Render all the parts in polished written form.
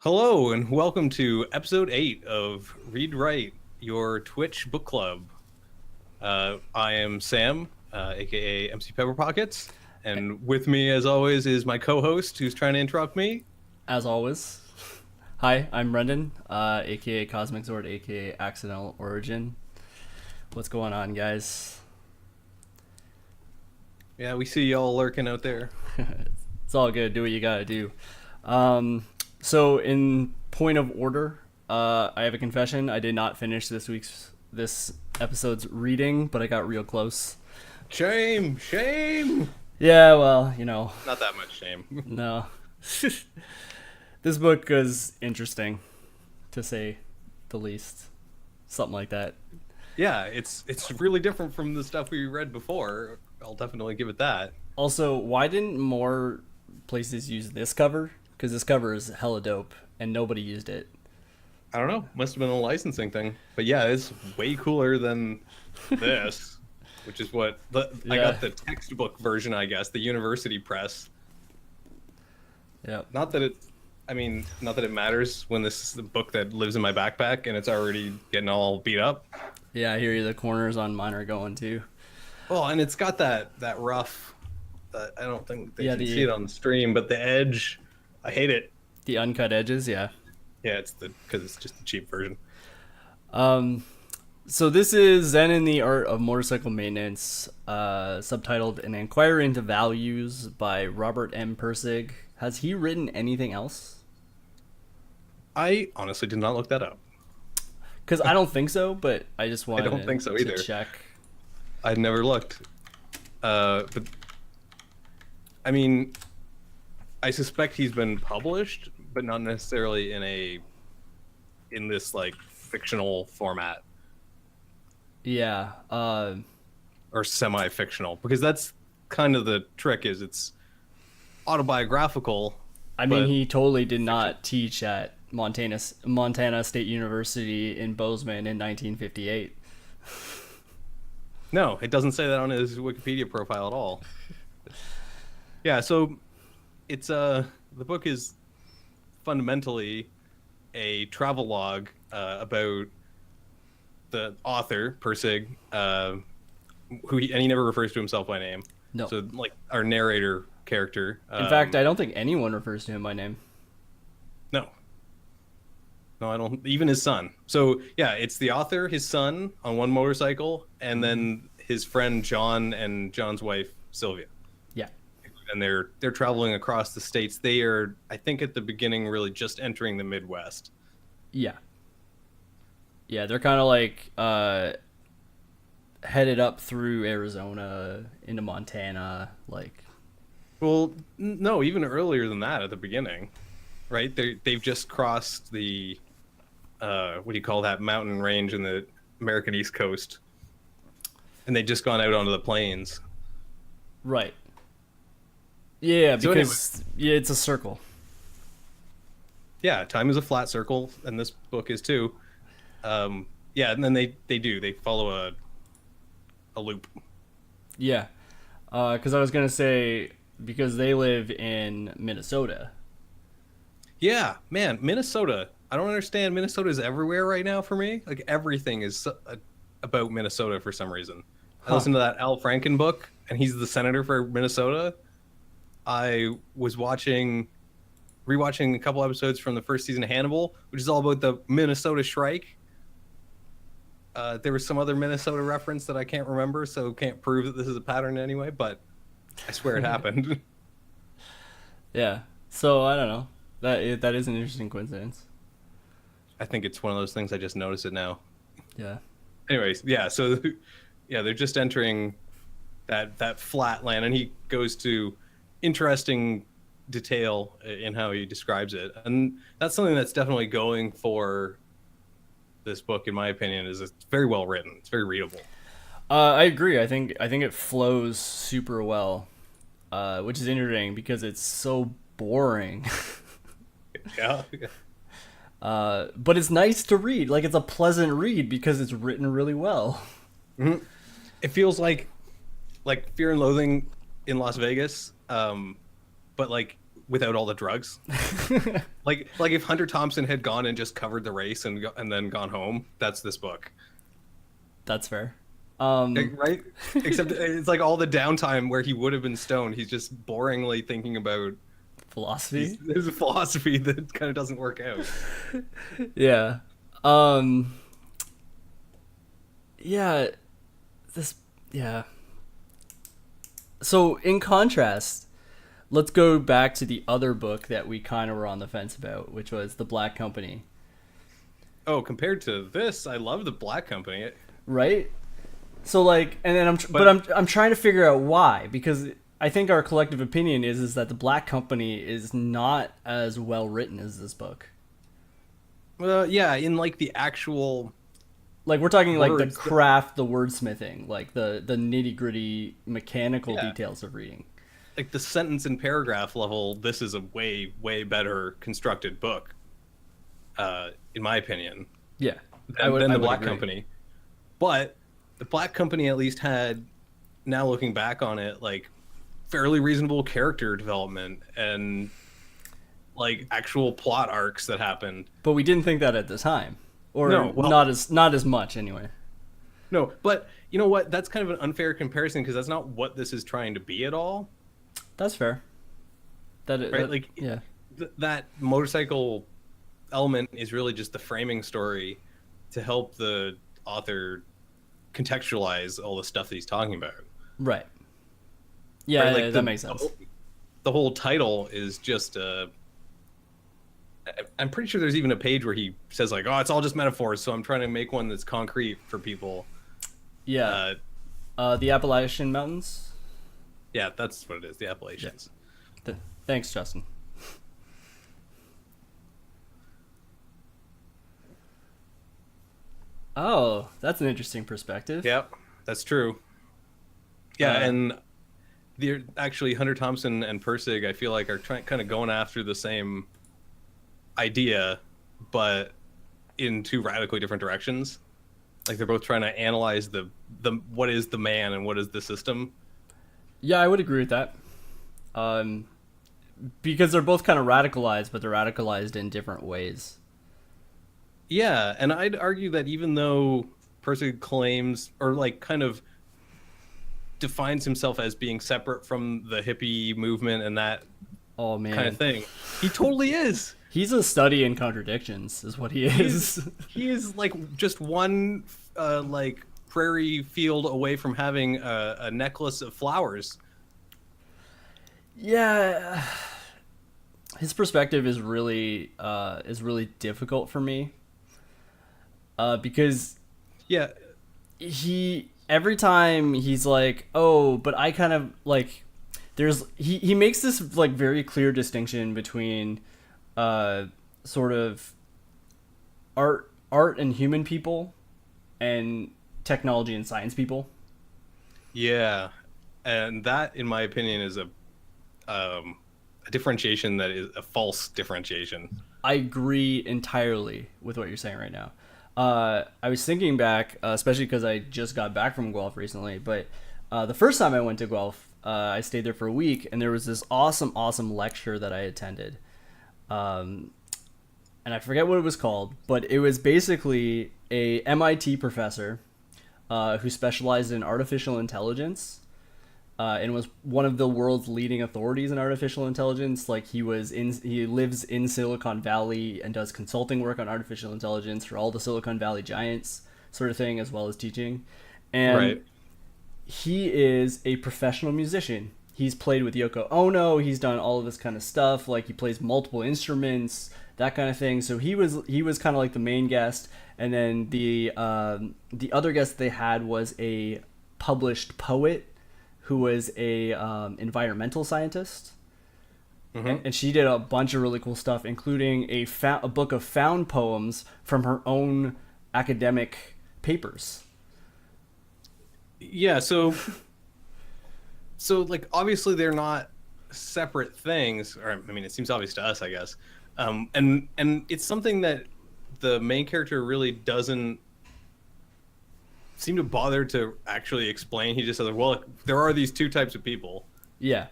Hello and welcome to episode 8 of Read Write, your Twitch book club. I am Sam, aka MC Pepper Pockets, and with me, as always, is my co-host who's trying to interrupt me. As always. Hi, I'm Brendan, aka Cosmic Zord, aka Accidental Origin. What's going on, guys? Yeah, we see y'all lurking out there. It's all good. Do what you gotta do. So, in point of order, I have a confession. I did not finish this episode's reading, but I got real close. Shame! Yeah, well, you know, Not that much shame. no. This book is interesting, to say the least. Something like that. Yeah, it's really different from the stuff we read before. I'll definitely give it that. Also, why didn't more places use this cover? Because this cover is hella dope, and nobody used it. I don't know. Must have been a licensing thing. But yeah, it's way cooler than this, which is what I Yeah. got the textbook version, I guess, the university press. Yeah. Not that not that it matters when this is the book that lives in my backpack and it's already getting all beat up. Yeah, I hear you. The corners on mine are going too. Well, and it's got that rough. I don't think they Yeah, can see it on the stream, but the edge, I hate it. The uncut edges, yeah. Yeah, because it's just the cheap version. So this is Zen in the Art of Motorcycle Maintenance, subtitled An Inquiry into Values by Robert M. Persig. Has he written anything else? I honestly did not look that up. Because I don't think so, but I just wanted don't think so to either. check. I'd never looked. But I mean, I suspect he's been published, but not necessarily in this like fictional format Yeah. or semi-fictional, because that's kind of the trick. Is it's autobiographical. I mean, but he totally did not teach at Montana State University in Bozeman in 1958. No, it doesn't say that on his Wikipedia profile at all. Yeah, so it's the book is fundamentally a travelogue about the author Persig, and he never refers to himself by name. No. So like our narrator character. In fact, I don't think anyone refers to him by name. no, I don't. Even his son. So yeah, it's the author, his son on one motorcycle, and then his friend John and John's wife Sylvia. Yeah. And they're traveling across the states. They are, I think, at the beginning, really just entering the Midwest. Yeah. Yeah, they're kind of like headed up through Arizona into Montana, like. Well, no, even earlier than that, at the beginning, right? They've just crossed the what do you call that mountain range in the American East Coast, and they've just gone out onto the plains. Right. Yeah, So because yeah, it's a circle. Yeah, time is a flat circle, and this book is too. Yeah, and then they follow a loop. Yeah. Because I was gonna say because they live in Minnesota. Yeah, man, Minnesota. I don't understand. Minnesota is everywhere right now for me. Like everything is about Minnesota for some reason. I listened to that Al Franken book, and he's the senator for Minnesota. I was rewatching a couple episodes from the first season of Hannibal, which is all about the Minnesota Shrike. There was some other Minnesota reference that I can't remember, so can't prove that this is a pattern anyway, but I swear it happened. Yeah. So I don't know. That is an interesting coincidence. I think it's one of those things I just noticed it now. Yeah. Anyways, yeah, so yeah, they're just entering that flat land, and he goes to interesting detail in how he describes it, and that's something that's definitely going for this book, in my opinion. Is it's very well written, it's very readable. I agree. I think it flows super well, which is interesting because it's so boring. Yeah. But it's nice to read. Like it's a pleasant read because it's written really well. Mm-hmm. It feels like Fear and Loathing in Las Vegas, but like without all the drugs. Like if Hunter Thompson had gone and just covered the race and then gone home, that's this book. That's fair. Right? Except it's like all the downtime where he would have been stoned, he's just boringly thinking about Philosophy. there's a philosophy that kind of doesn't work out. Yeah. Yeah. Yeah. So in contrast, let's go back to the other book that we kind of were on the fence about, which was The Black Company. Oh, compared to this, I love The Black Company. Right? So like, and then I'm trying to figure out why, because I think our collective opinion is that The Black Company is not as well written as this book. Well, yeah, in like the actual, like we're talking like the words craft, the wordsmithing, like the nitty gritty mechanical Yeah. details of reading. like the sentence and paragraph level. This is a way better constructed book, in my opinion, Yeah, than The would Black agree. Company. But The Black Company at least had, now looking back on it, like fairly reasonable character development and like actual plot arcs that happened. But we didn't think that at the time, or No, well- not as much anyway. No, but you know what? That's kind of an unfair comparison because that's not what this is trying to be at all. That's fair. Right? Like, yeah, that motorcycle element is really just the framing story to help the author contextualize all the stuff that he's talking about. right. Yeah, Right? yeah, Like that makes sense. The whole title is just I'm pretty sure there's even a page where he says like, "Oh, it's all just metaphors, so I'm trying to make one that's concrete for people." Yeah, the Appalachian Mountains. Yeah, that's what it is. The Appalachians. Thanks, Justin. Oh, that's an interesting perspective. Yep, that's true. Yeah, Uh, and the actually Hunter Thompson and Persig, I feel like, are kind of going after the same idea, but in two radically different directions. Like they're both trying to analyze the what is the man and what is the system. Yeah, I would agree with that. Because they're both kind of radicalized, but they're radicalized in different ways. Yeah, and I'd argue that even though Persig claims or like kind of defines himself as being separate from the hippie movement and that Oh man, kind of thing, he totally is. he's a study in contradictions, is what he is. He is like just one like prairie field away from having a necklace of flowers. Yeah, his perspective is really difficult for me. Because Yeah, he every time he's like, oh, but I kind of like he makes this like very clear distinction between sort of art and human people and technology and science people. yeah, and that, in my opinion, is a differentiation that is a false differentiation. I agree entirely with what you're saying right now. I was thinking back, especially because I just got back from Guelph recently, but the first time I went to Guelph, I stayed there for a week, and there was this awesome lecture that I attended. And I forget what it was called, but it was basically a MIT professor who specialized in artificial intelligence. And was one of the world's leading authorities in artificial intelligence. Like he lives in Silicon Valley and does consulting work on artificial intelligence for all the Silicon Valley giants, sort of thing, as well as teaching. And Right. he is a professional musician. He's played with Yoko Ono. He's done all of this kind of stuff. Like he plays multiple instruments, that kind of thing. So he was kind of like the main guest, and then the other guest they had was a published poet who was a environmental scientist, and she did a bunch of really cool stuff, including a book of found poems from her own academic papers. Yeah, so like obviously they're not separate things, or I mean it seems obvious to us, I guess. And it's something that the main character really doesn't seem to bother to actually explain. He just says, well, there are these two types of people Yeah,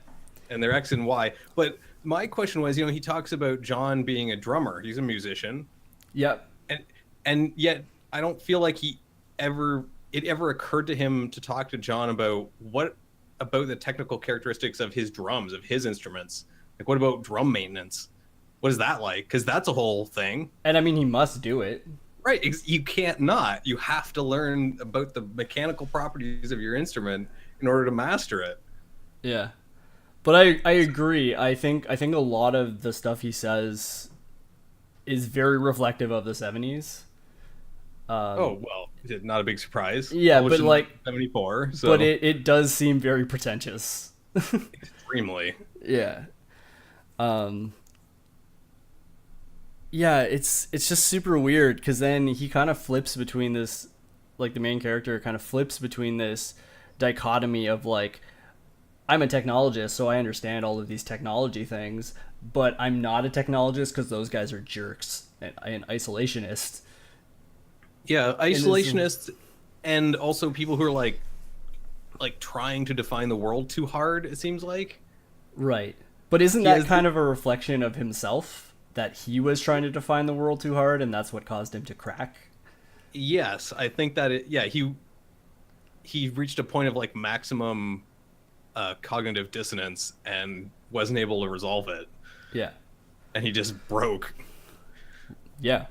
and they're X and Y. But my question was, he talks about John being a drummer. He's a musician, Yep. and yet I don't feel like it ever occurred to him to talk to John about what about the technical characteristics of his drums, of his instruments. Like, what about drum maintenance? What is that like? Because that's a whole thing. And I mean, he must do it. Right. You can't not. You have to learn about the mechanical properties of your instrument in order to master it. Yeah. But I agree. I think a lot of the stuff he says is very reflective of the 70s. Oh, well, not a big surprise. Yeah, but like 74, so but it does seem very pretentious. extremely. Yeah. Yeah, it's just super weird because then he kind of flips between this, like the main character kind of flips between this dichotomy of like, I'm a technologist, so I understand all of these technology things, but I'm not a technologist because those guys are jerks and isolationists. Yeah, isolationists, and also people who are like trying to define the world too hard. It seems like. Right, but isn't that kind of a reflection of himself that he was trying to define the world too hard, and that's what caused him to crack? Yes, I think that he reached a point of like maximum cognitive dissonance and wasn't able to resolve it. Yeah, and he just broke. Yeah.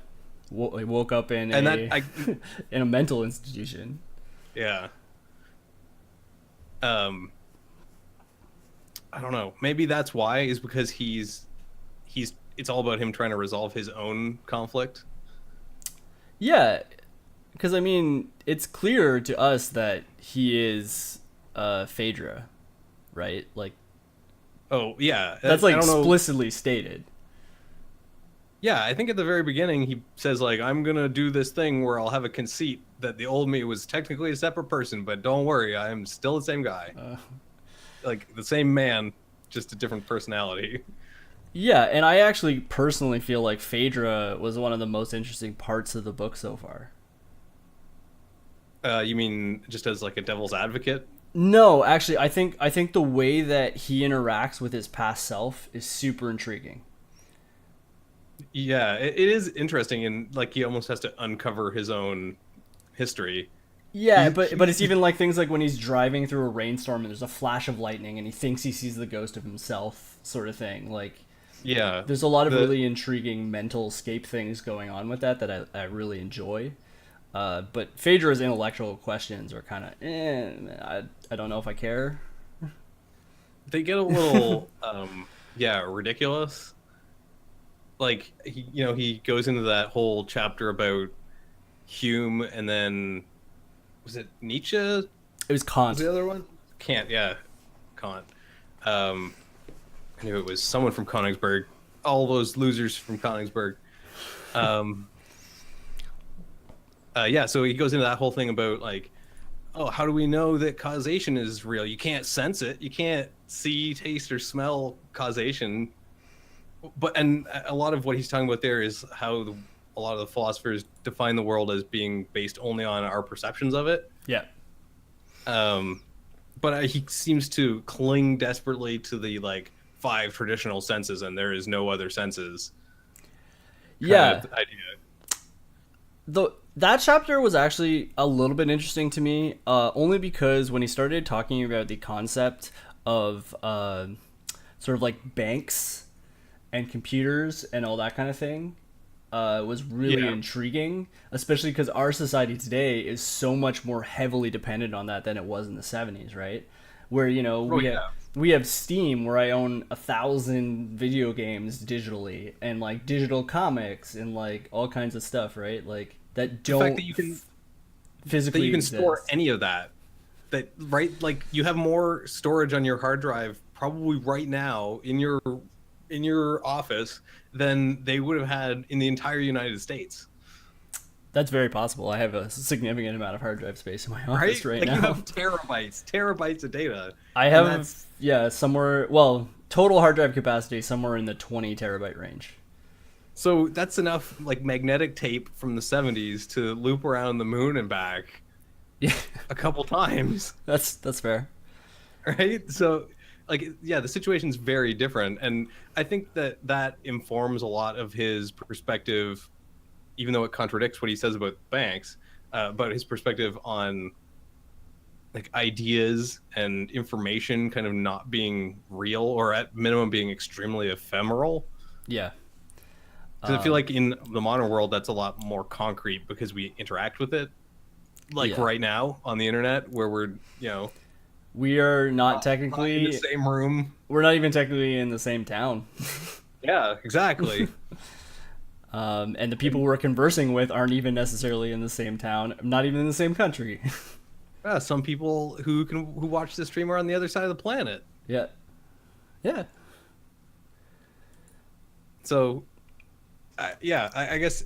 He woke up in in a mental institution. Yeah. I don't know. Maybe that's why, is because he's it's all about him trying to resolve his own conflict. Yeah, because I mean, it's clear to us that he is Phaedra, right? Like, oh yeah, that's like explicitly stated. Yeah, I think at the very beginning he says like, I'm gonna do this thing where I'll have a conceit that the old me was technically a separate person, but don't worry, I am still the same guy. Like the same man, just a different personality. Yeah, and I actually personally feel like Phaedra was one of the most interesting parts of the book so far. You mean just as like a devil's advocate? No, actually, I think the way that he interacts with his past self is super intriguing. Yeah, it is interesting, and like he almost has to uncover his own history. Yeah, but it's even like things like when he's driving through a rainstorm and there's a flash of lightning and he thinks he sees the ghost of himself, sort of thing. Like, yeah, there's a lot of really intriguing mental escape things going on with that I really enjoy. But Phaedra's intellectual questions are kind of, I don't know if I care. They get a little, ridiculous. Like he goes into that whole chapter about Hume, and then was it Nietzsche? It was Kant. Was the other one? Kant, yeah, Kant. I knew it was someone from Königsberg. All those losers from Königsberg. So he goes into that whole thing about like, oh, how do we know that causation is real? You can't sense it. You can't see, taste, or smell causation. And a lot of what he's talking about there is how a lot of the philosophers define the world as being based only on our perceptions of it. Yeah. But he seems to cling desperately to the like 5 traditional senses, and there is no other senses. Yeah. Idea. That chapter was actually a little bit interesting to me, only because when he started talking about the concept of sort of like banks and computers and all that kind of thing, was really intriguing, especially because our society today is so much more heavily dependent on that than it was in the 70s, right? Where, we have Steam, where I own 1,000 video games digitally, and like digital comics and like all kinds of stuff, right? Like that don't, the fact that you can physically store any of that, right? Like you have more storage on your hard drive probably right now in your office than they would have had in the entire United States. That's very possible. I have a significant amount of hard drive space in my office right now. You have terabytes of data. I have, somewhere, total hard drive capacity somewhere in the 20 terabyte range. So that's enough like magnetic tape from the 70s to loop around the moon and back a couple times. That's fair. Right? So like, yeah, the situation's very different, and I think that that informs a lot of his perspective, even though it contradicts what he says about banks, but his perspective on like ideas and information kind of not being real, or at minimum being extremely ephemeral. Yeah. Because I feel like in the modern world, that's a lot more concrete because we interact with it. Like Yeah. right now on the internet, where we're, We are not not in the technically. same room. We're not even technically in the same town. Yeah, exactly. And the people we're conversing with aren't even necessarily in the same town, not even in the same country. Yeah, some people who watch the stream are on the other side of the planet. Yeah. Yeah. So, yeah, I guess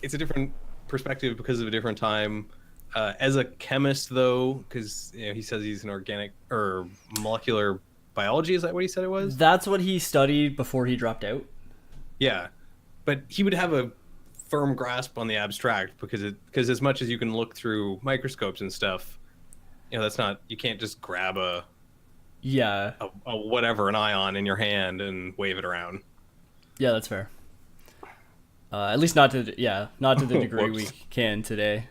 it's a different perspective because of a different time. As a chemist, though, because he says he's an organic or molecular biology. Is that what he said it was? That's what he studied before he dropped out. Yeah, but he would have a firm grasp on the abstract because as much as you can look through microscopes and stuff, that's not, you can't just grab Yeah. a whatever, an ion in your hand and wave it around. Yeah, that's fair. At least not to the degree we Whoops. can today.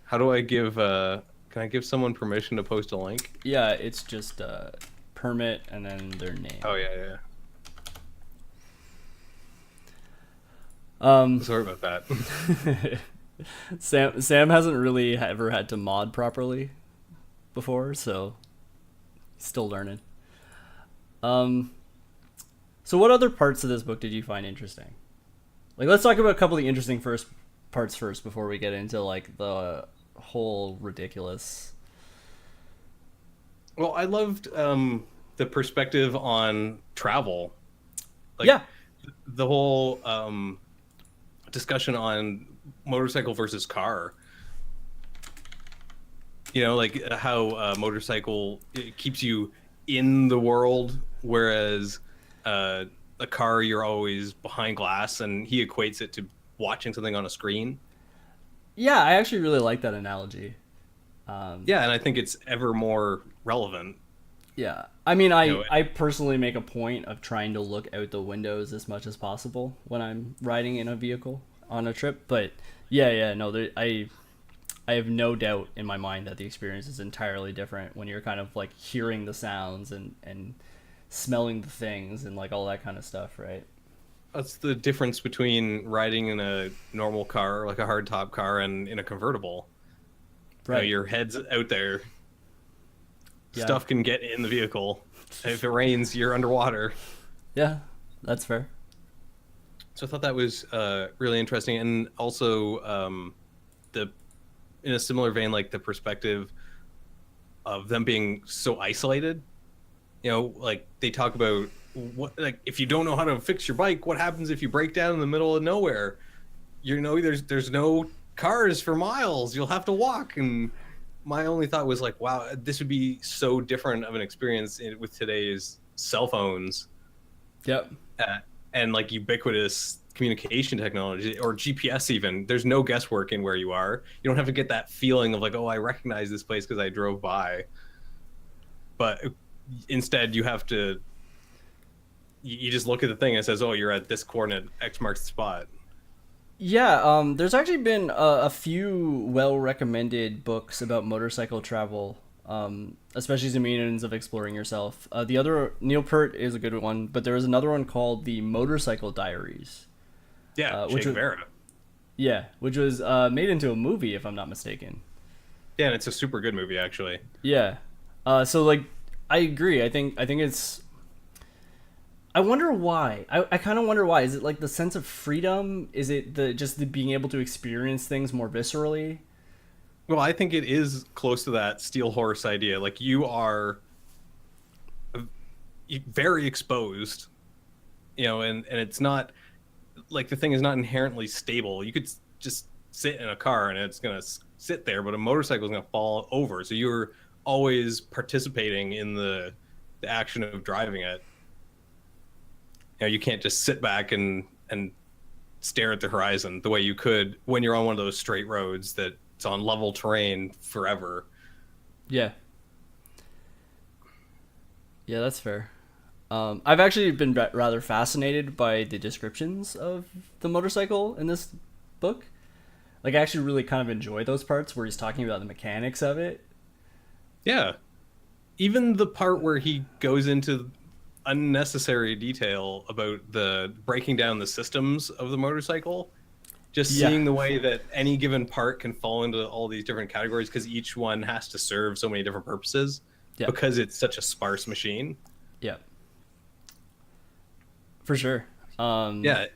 How do I give? Can I give someone permission to post a link? Yeah, it's just permit and then their name. Oh yeah. Um, Sorry about that. Sam hasn't really ever had to mod properly before, so he's still learning. So what other parts of this book did you find interesting? Like, let's talk about a couple of the interesting parts first before we get into like the whole ridiculous. Well, I loved the perspective on travel. Like, Yeah. the whole discussion on motorcycle versus car. Like how motorcycle, it keeps you in the world, whereas a car, you're always behind glass, and he equates it to watching something on a screen. Yeah, I actually really like that analogy. Yeah, and I think it's ever more relevant. Yeah. I mean, I, You know, I personally make a point of trying to look out the windows as much as possible when I'm riding in a vehicle on a trip. But no, I have no doubt in my mind that the experience is entirely different when you're kind of like hearing the sounds and smelling the things and like all that kind of stuff, right? That's the difference between riding in a normal car, like a hardtop car, and in a convertible. Right. Your head's out there. Yeah. Stuff can get in the vehicle. If it rains, you're underwater. Yeah, that's fair. So I thought that was really interesting, and also the in a similar vein, like the perspective of them being so isolated. Like they talk about like if you don't know how to fix your bike, what happens if you break down in the middle of nowhere? There's no cars for miles. You'll have to walk. And my only thought was like, wow, this would be so different of an experience with today's cell phones. Yep. And like ubiquitous communication technology or GPS. Even there's no guesswork in where you are. You don't have to get that feeling of like, oh, I recognize this place because I drove by. But instead, you have to. You just look at the thing and it says, oh, you're at this coordinate. X marks the spot. Yeah, there's actually been a few well-recommended books about motorcycle travel, especially as a means of exploring yourself. The other, Neil Peart is a good one, but there was another one called The Motorcycle Diaries. Yeah, Che Guevara. Yeah, which was made into a movie, if I'm not mistaken. Yeah, and it's a super good movie, actually. Yeah. So, like, I agree. I think it's... I wonder why. I kind of wonder why. Is it like the sense of freedom? Is it the being able to experience things more viscerally? Well, I think it is close to that steel horse idea. Like you are very exposed, and it's not like the thing is not inherently stable. You could just sit in a car and it's gonna sit there, but a motorcycle is gonna fall over. So you're always participating in the action of driving it. You can't just sit back and stare at the horizon the way you could when you're on one of those straight roads that's on level terrain forever. Yeah. Yeah, that's fair. I've actually been rather fascinated by the descriptions of the motorcycle in this book. Like, I actually really kind of enjoy those parts where he's talking about the mechanics of it. Yeah, even the part where he goes into unnecessary detail about the breaking down the systems of the motorcycle, just Yeah, seeing the way that any given part can fall into all these different categories because each one has to serve so many different purposes yeah, because it's such a sparse machine. yeah, for sure. Yeah,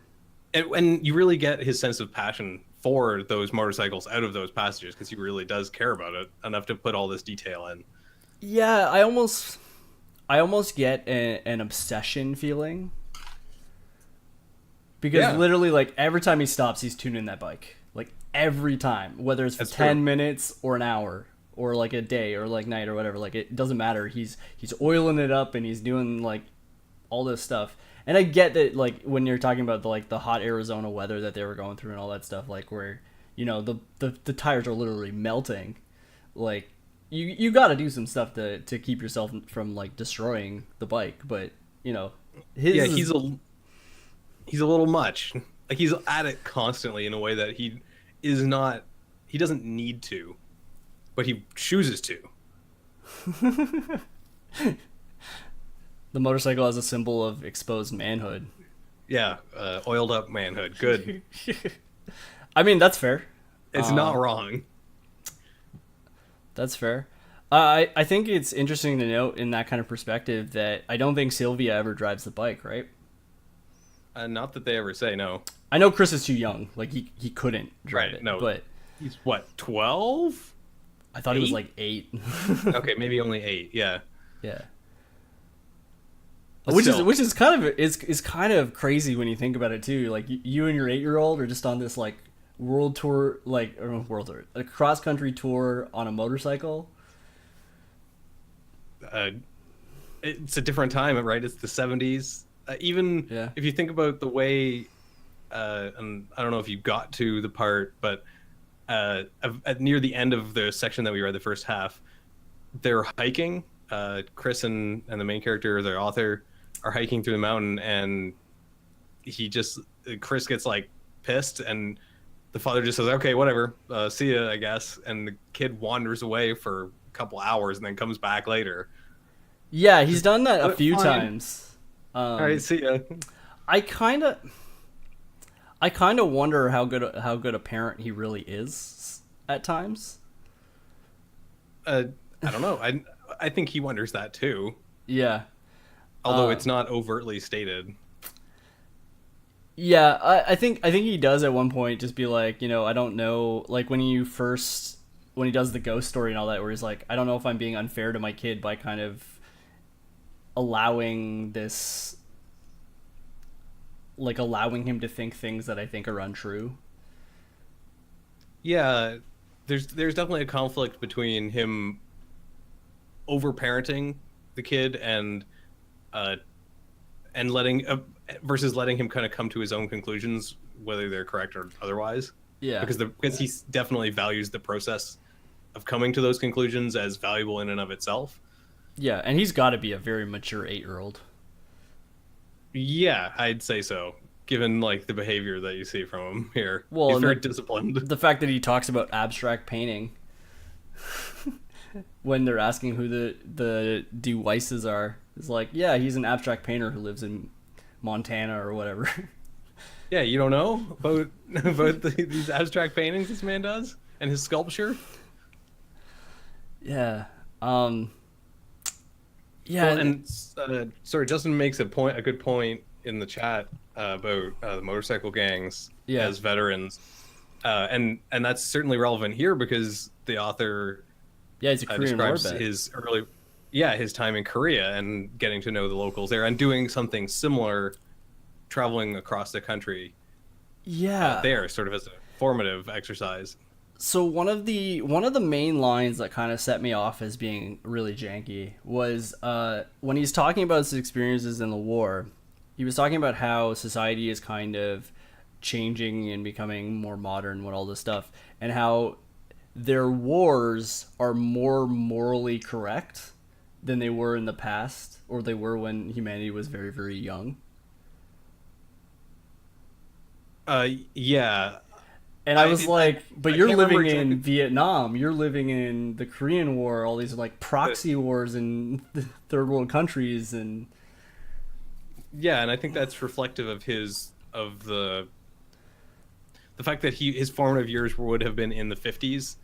and you really get his sense of passion for those motorcycles out of those passages because he really does care about it enough to put all this detail in. Yeah, I almost get an obsession feeling because Yeah, literally, like every time he stops, he's tuning that bike. Like every time, whether it's for that's true. 10 minutes or an hour or like a day or like night or whatever. Like it doesn't matter. He's oiling it up and he's doing like all this stuff. And I get that, like when you're talking about the hot Arizona weather that they were going through and all that stuff, like where the tires are literally melting. Like you got to do some stuff to keep yourself from like destroying the bike. But his Yeah, he's a little much. Like he's at it constantly in a way that he doesn't need to, but he chooses to. the motorcycle as a symbol of exposed manhood. Yeah, oiled up manhood. Good. I mean, that's fair. It's not wrong. That's fair. I think it's interesting to note in that kind of perspective that I don't think Sylvia ever drives the bike, right? Not that they ever say no. I know Chris is too young. Like, he couldn't drive Right, it. no. But He's what, 12? I thought he was 8? like 8. Okay, maybe only 8. Yeah. Yeah. But Which still. is kind of is kind of crazy when you think about it too. Like you and your 8-year-old are just on this like world tour, world tour, a cross country tour on a motorcycle. It's a different time, right? It's the 70s. Even Yeah. if you think about the way, and I don't know if you got to the part, but near the end of the section that we read, the first half, they're hiking. Chris and the main character, their author, are hiking through the mountain, and Chris gets like pissed, and the father just says, "Okay, whatever, see ya, I guess." And the kid wanders away for a couple hours and then comes back later. Yeah, he's done that a But few fine. times. All right, see ya. I kind of wonder how good a parent he really is at times. I don't know. I think he wonders that too, Yeah. although it's not overtly stated. Yeah, I think he does at one point just be like, I don't know, like when he does the ghost story and all that, where he's like, I don't know if I'm being unfair to my kid by kind of allowing him to think things that I think are untrue. Yeah, there's definitely a conflict between him overparenting the kid and letting versus letting him kind of come to his own conclusions, whether they're correct or otherwise. Yeah. Because he definitely values the process of coming to those conclusions as valuable in and of itself. Yeah, and he's got to be a very mature 8-year-old. Yeah, I'd say so, given like the behavior that you see from him here. Well, He's and very disciplined. The fact that he talks about abstract painting when they're asking who the DeWeisses are, is like, yeah, he's an abstract painter who lives in Montana or whatever. Yeah, you don't know about these abstract paintings this man does and his sculpture. Yeah. Yeah, Well, and sorry, Justin makes a good point in the chat about the motorcycle gangs as veterans, and that's certainly relevant here because the author he's a Korean war describes vet. his time in Korea and getting to know the locals there and doing something similar, traveling across the country. There, sort of as a formative exercise. So one of the main lines that kind of set me off as being really janky was when he's talking about his experiences in the war. He was talking about how society is kind of changing and becoming more modern with all this stuff, and how their wars are more morally correct than they were in the past, or they were when humanity was very, very young. Yeah. And I was like, I but you're can't remember living exactly. in Vietnam, you're living in the Korean War, all these like proxy wars in third world countries, and Yeah, and I think that's reflective of the fact that his formative years would have been in the 50s.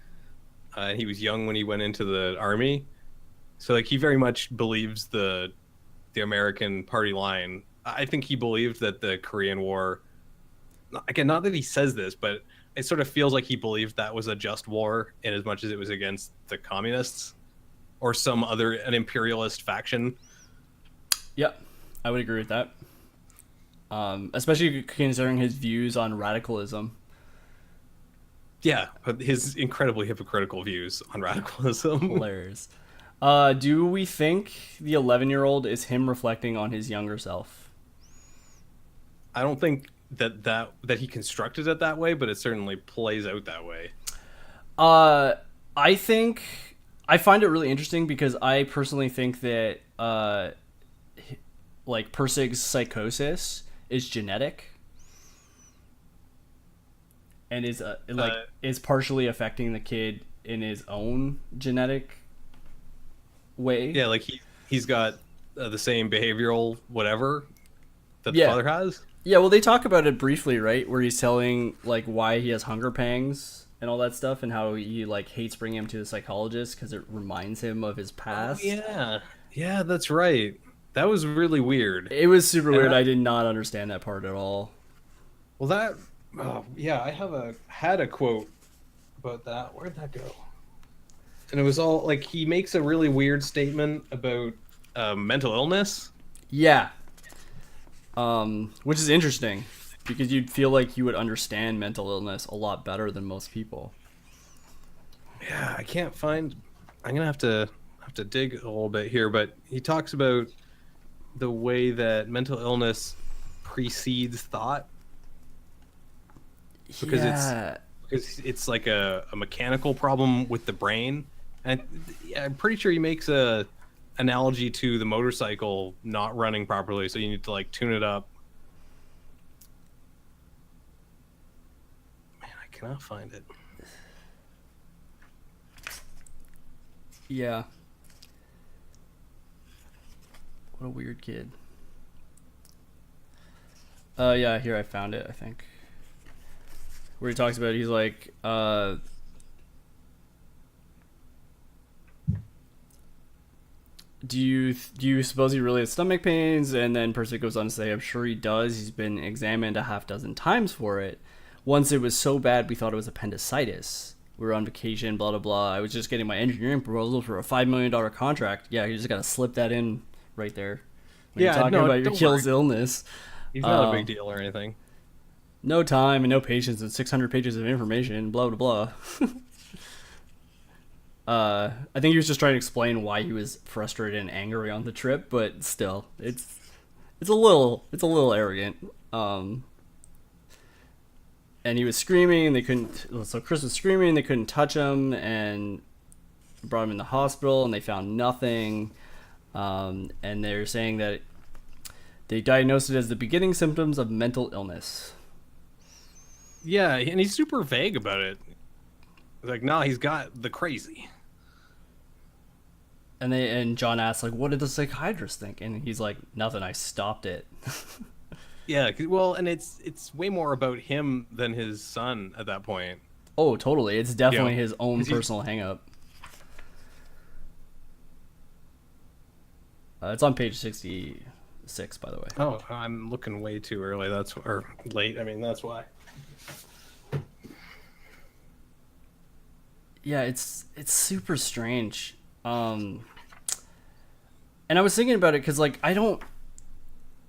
He was young when he went into the army, so like he very much believes the American party line. I think he believed that the Korean War, again, not that he says this, but it sort of feels like he believed that was a just war in as much as it was against the communists or an imperialist faction. yeah, I would agree with that. Especially considering his views on radicalism. Yeah, but his incredibly hypocritical views on radicalism. Hilarious. Do we think the 11-year-old is him reflecting on his younger self? I don't think that he constructed it that way, but it certainly plays out that way. Uh, I think I find it really interesting because I personally think that like Persig's psychosis is genetic and is partially affecting the kid in his own genetic way. Yeah, like he's got the same behavioral whatever that the Yeah. father has. Yeah, well, they talk about it briefly, right? Where he's telling like why he has hunger pangs and all that stuff, and how he like hates bringing him to the psychologist because it reminds him of his past. Yeah, yeah, that's right. That was really weird. It was super weird. I- I did not understand that part at all. Well, yeah, I had a quote about that. Where'd that go? And it was all like he makes a really weird statement about mental illness. Yeah. Which is interesting because you'd feel like you would understand mental illness a lot better than most people. Yeah, I can't find. I'm gonna have to dig a little bit here, but he talks about the way that mental illness precedes thought because it's like a mechanical problem with the brain, and I'm pretty sure he makes a analogy to the motorcycle not running properly, so you need to like tune it up. Man, I cannot find it. Yeah. What a weird kid. Yeah, here I found it, I think. Where he talks about he's like, do you suppose he really has stomach pains? And then Percy goes on to say, I'm sure he does. He's been examined a half dozen times for it. Once it was so bad we thought it was appendicitis. We were on vacation, blah blah blah. I was just getting my engineering proposal for a $5 million contract. Yeah, you just gotta slip that in right there when Yeah, you're talking no, about your don't kid's worry. illness. He's not a big deal or anything. No time and no patience and 600 pages of information, blah blah blah. I think he was just trying to explain why he was frustrated and angry on the trip, but still, it's a little arrogant. And he was screaming, and they couldn't. So Chris was screaming, and they couldn't touch him, and brought him in the hospital, and they found nothing. And they're saying that they diagnosed it as the beginning symptoms of mental illness. Yeah, and he's super vague about it. Like, nah, he's got the crazy. And John asks, like, what did the psychiatrist think? And he's like, nothing, I stopped it. Yeah, well, and it's way more about him than his son at that point. Oh, totally. It's definitely Yeah. his own personal hang-up. It's on page 66, by the way. Oh, I'm looking way too early. Or late. I mean, that's why. Yeah, it's super strange. And I was thinking about it because, like,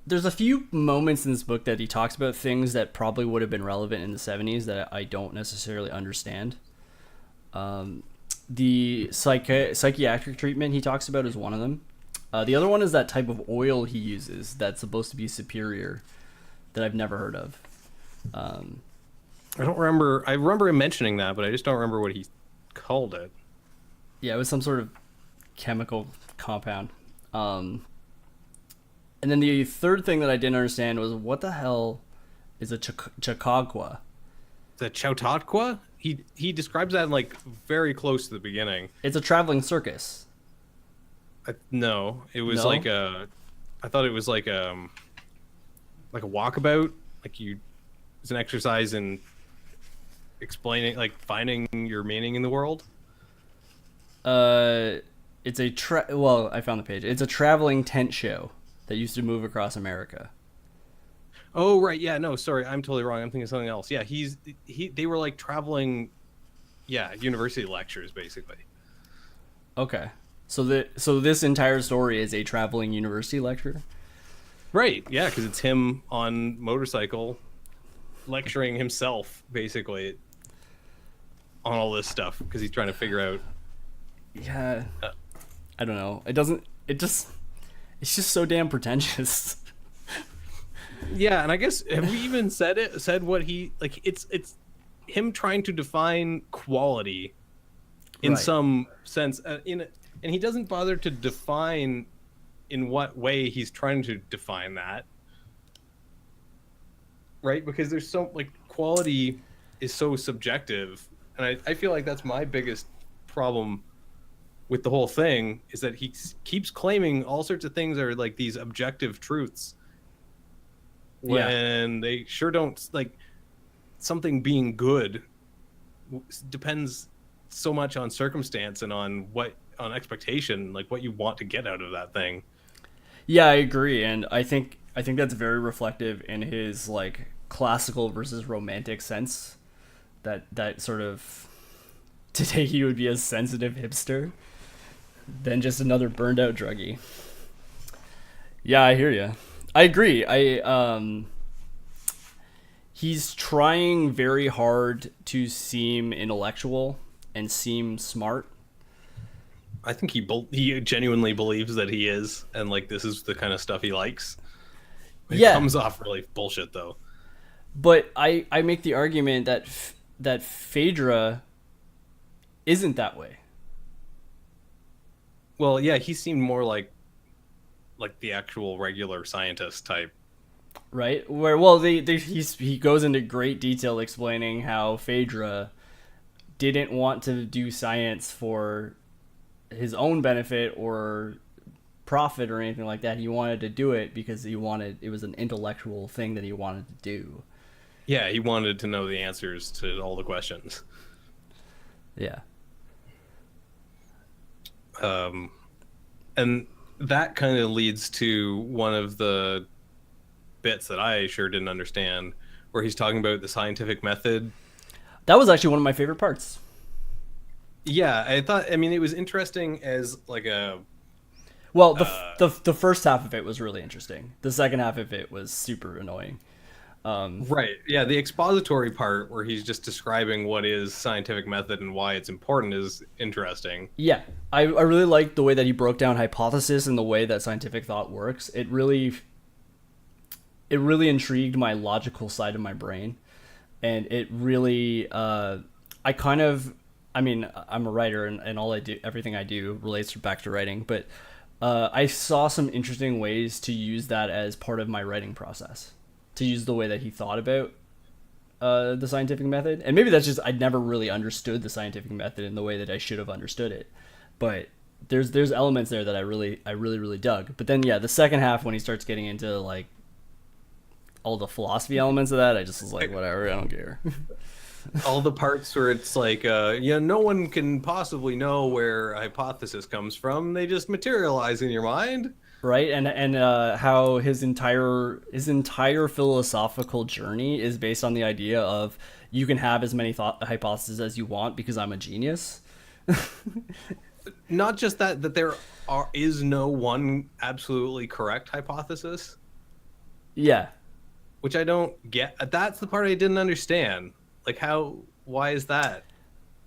there's a few moments in this book that he talks about things that probably would have been relevant in the 70s that I don't necessarily understand. The psychiatric treatment he talks about is one of them. The other one is that type of oil he uses that's supposed to be superior that I've never heard of. I don't remember. I remember him mentioning that, but I just don't remember what he called it. Yeah, it was some sort of chemical compound. And then the third thing that I didn't understand was what the hell is a Chautauqua? The Chautauqua? He describes that in like very close to the beginning. It's a traveling circus. No, it was No? like a. I thought it was like a walkabout. Like it's an exercise in explaining, like finding your meaning in the world. It's a well, I found the page. It's a traveling tent show that used to move across America. Oh right, yeah, no, sorry, I'm totally wrong. I'm thinking of something else. Yeah, they were like traveling, yeah, university lectures basically. Okay. So this entire story is a traveling university lecture? Right, yeah, because it's him on motorcycle lecturing himself basically on all this stuff because he's trying to figure out. Yeah. I don't know. It's just so damn pretentious. Yeah, and I guess have we even said what he like? It's him trying to define quality in Right. some sense, and he doesn't bother to define in what way he's trying to define that, right? Because there's so like quality is so subjective, and I feel like that's my biggest problem with the whole thing is that he keeps claiming all sorts of things are like these objective truths when they sure don't. Like something being good depends so much on circumstance and on expectation, like what you want to get out of that thing. Yeah, I agree, and I think that's very reflective in his like classical versus romantic sense. That sort of today he would be a sensitive hipster than just another burned out druggie. Yeah, I hear you. I agree. He's trying very hard to seem intellectual and seem smart. I think he genuinely believes that he is, and like this is the kind of stuff he likes. It comes off really bullshit though. But I make the argument that Phaedra isn't that way. Well, yeah, he seemed more like the actual regular scientist type. Right? Where he goes into great detail explaining how Phaedra didn't want to do science for his own benefit or profit or anything like that. He wanted to do it because it was an intellectual thing that he wanted to do. Yeah, he wanted to know the answers to all the questions. Yeah. And that kind of leads to one of the bits that I sure didn't understand, where he's talking about the scientific method. That was actually one of my favorite parts. Yeah, I mean, it was interesting as like a... Well, the first half of it was really interesting. The second half of it was super annoying. Right. Yeah, the expository part where he's just describing what is scientific method and why it's important is interesting. Yeah, I really liked the way that he broke down hypothesis and the way that scientific thought works. It really intrigued my logical side of my brain, and it really I'm a writer, and everything I do relates back to writing, but I saw some interesting ways to use that as part of my writing process, to use the way that he thought about the scientific method. And maybe that's just I'd never really understood the scientific method in the way that I should have understood it, but there's elements there that I really dug. But then the second half, when he starts getting into like all the philosophy elements of that, I just was like, whatever, I don't care. All the parts where it's like, no one can possibly know where a hypothesis comes from. They just materialize in your mind. Right, and how his entire philosophical journey is based on the idea of you can have as many hypotheses as you want because I'm a genius. Not just that there is no one absolutely correct hypothesis. Yeah. Which I don't get. That's the part I didn't understand. Like, why is that?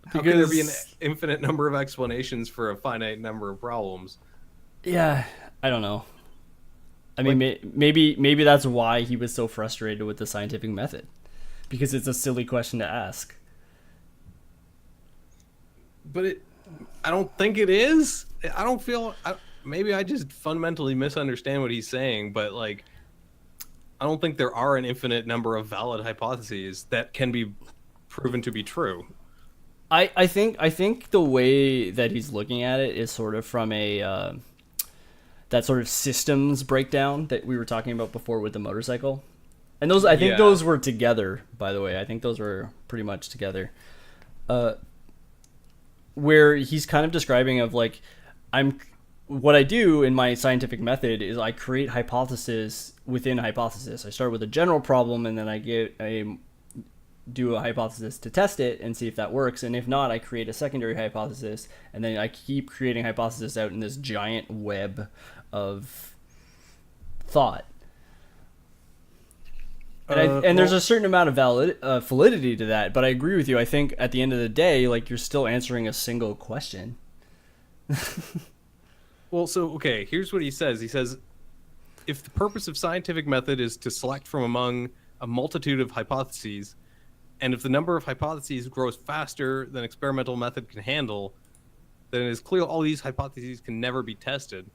How can there be an infinite number of explanations for a finite number of problems? Yeah, I don't know. I mean, maybe that's why he was so frustrated with the scientific method, because it's a silly question to ask. But I don't think it is. I don't feel. Maybe I just fundamentally misunderstand what he's saying, but like, I don't think there are an infinite number of valid hypotheses that can be proven to be true. I think the way that he's looking at it is sort of from a that sort of systems breakdown that we were talking about before with the motorcycle. And those, I think Yeah. those were together, by the way. I think those were pretty much together. Where he's kind of describing of like, I'm, what I do in my scientific method is I create hypothesis within a hypothesis. I start with a general problem and then do a hypothesis to test it and see if that works. And if not, I create a secondary hypothesis and then I keep creating hypothesis out in this giant web of thought. And there's a certain amount of validity to that, but I agree with you. I think at the end of the day, like you're still answering a single question. Well, so okay, here's what he says. He says, if the purpose of scientific method is to select from among a multitude of hypotheses, and if the number of hypotheses grows faster than experimental method can handle, then it is clear all these hypotheses can never be tested.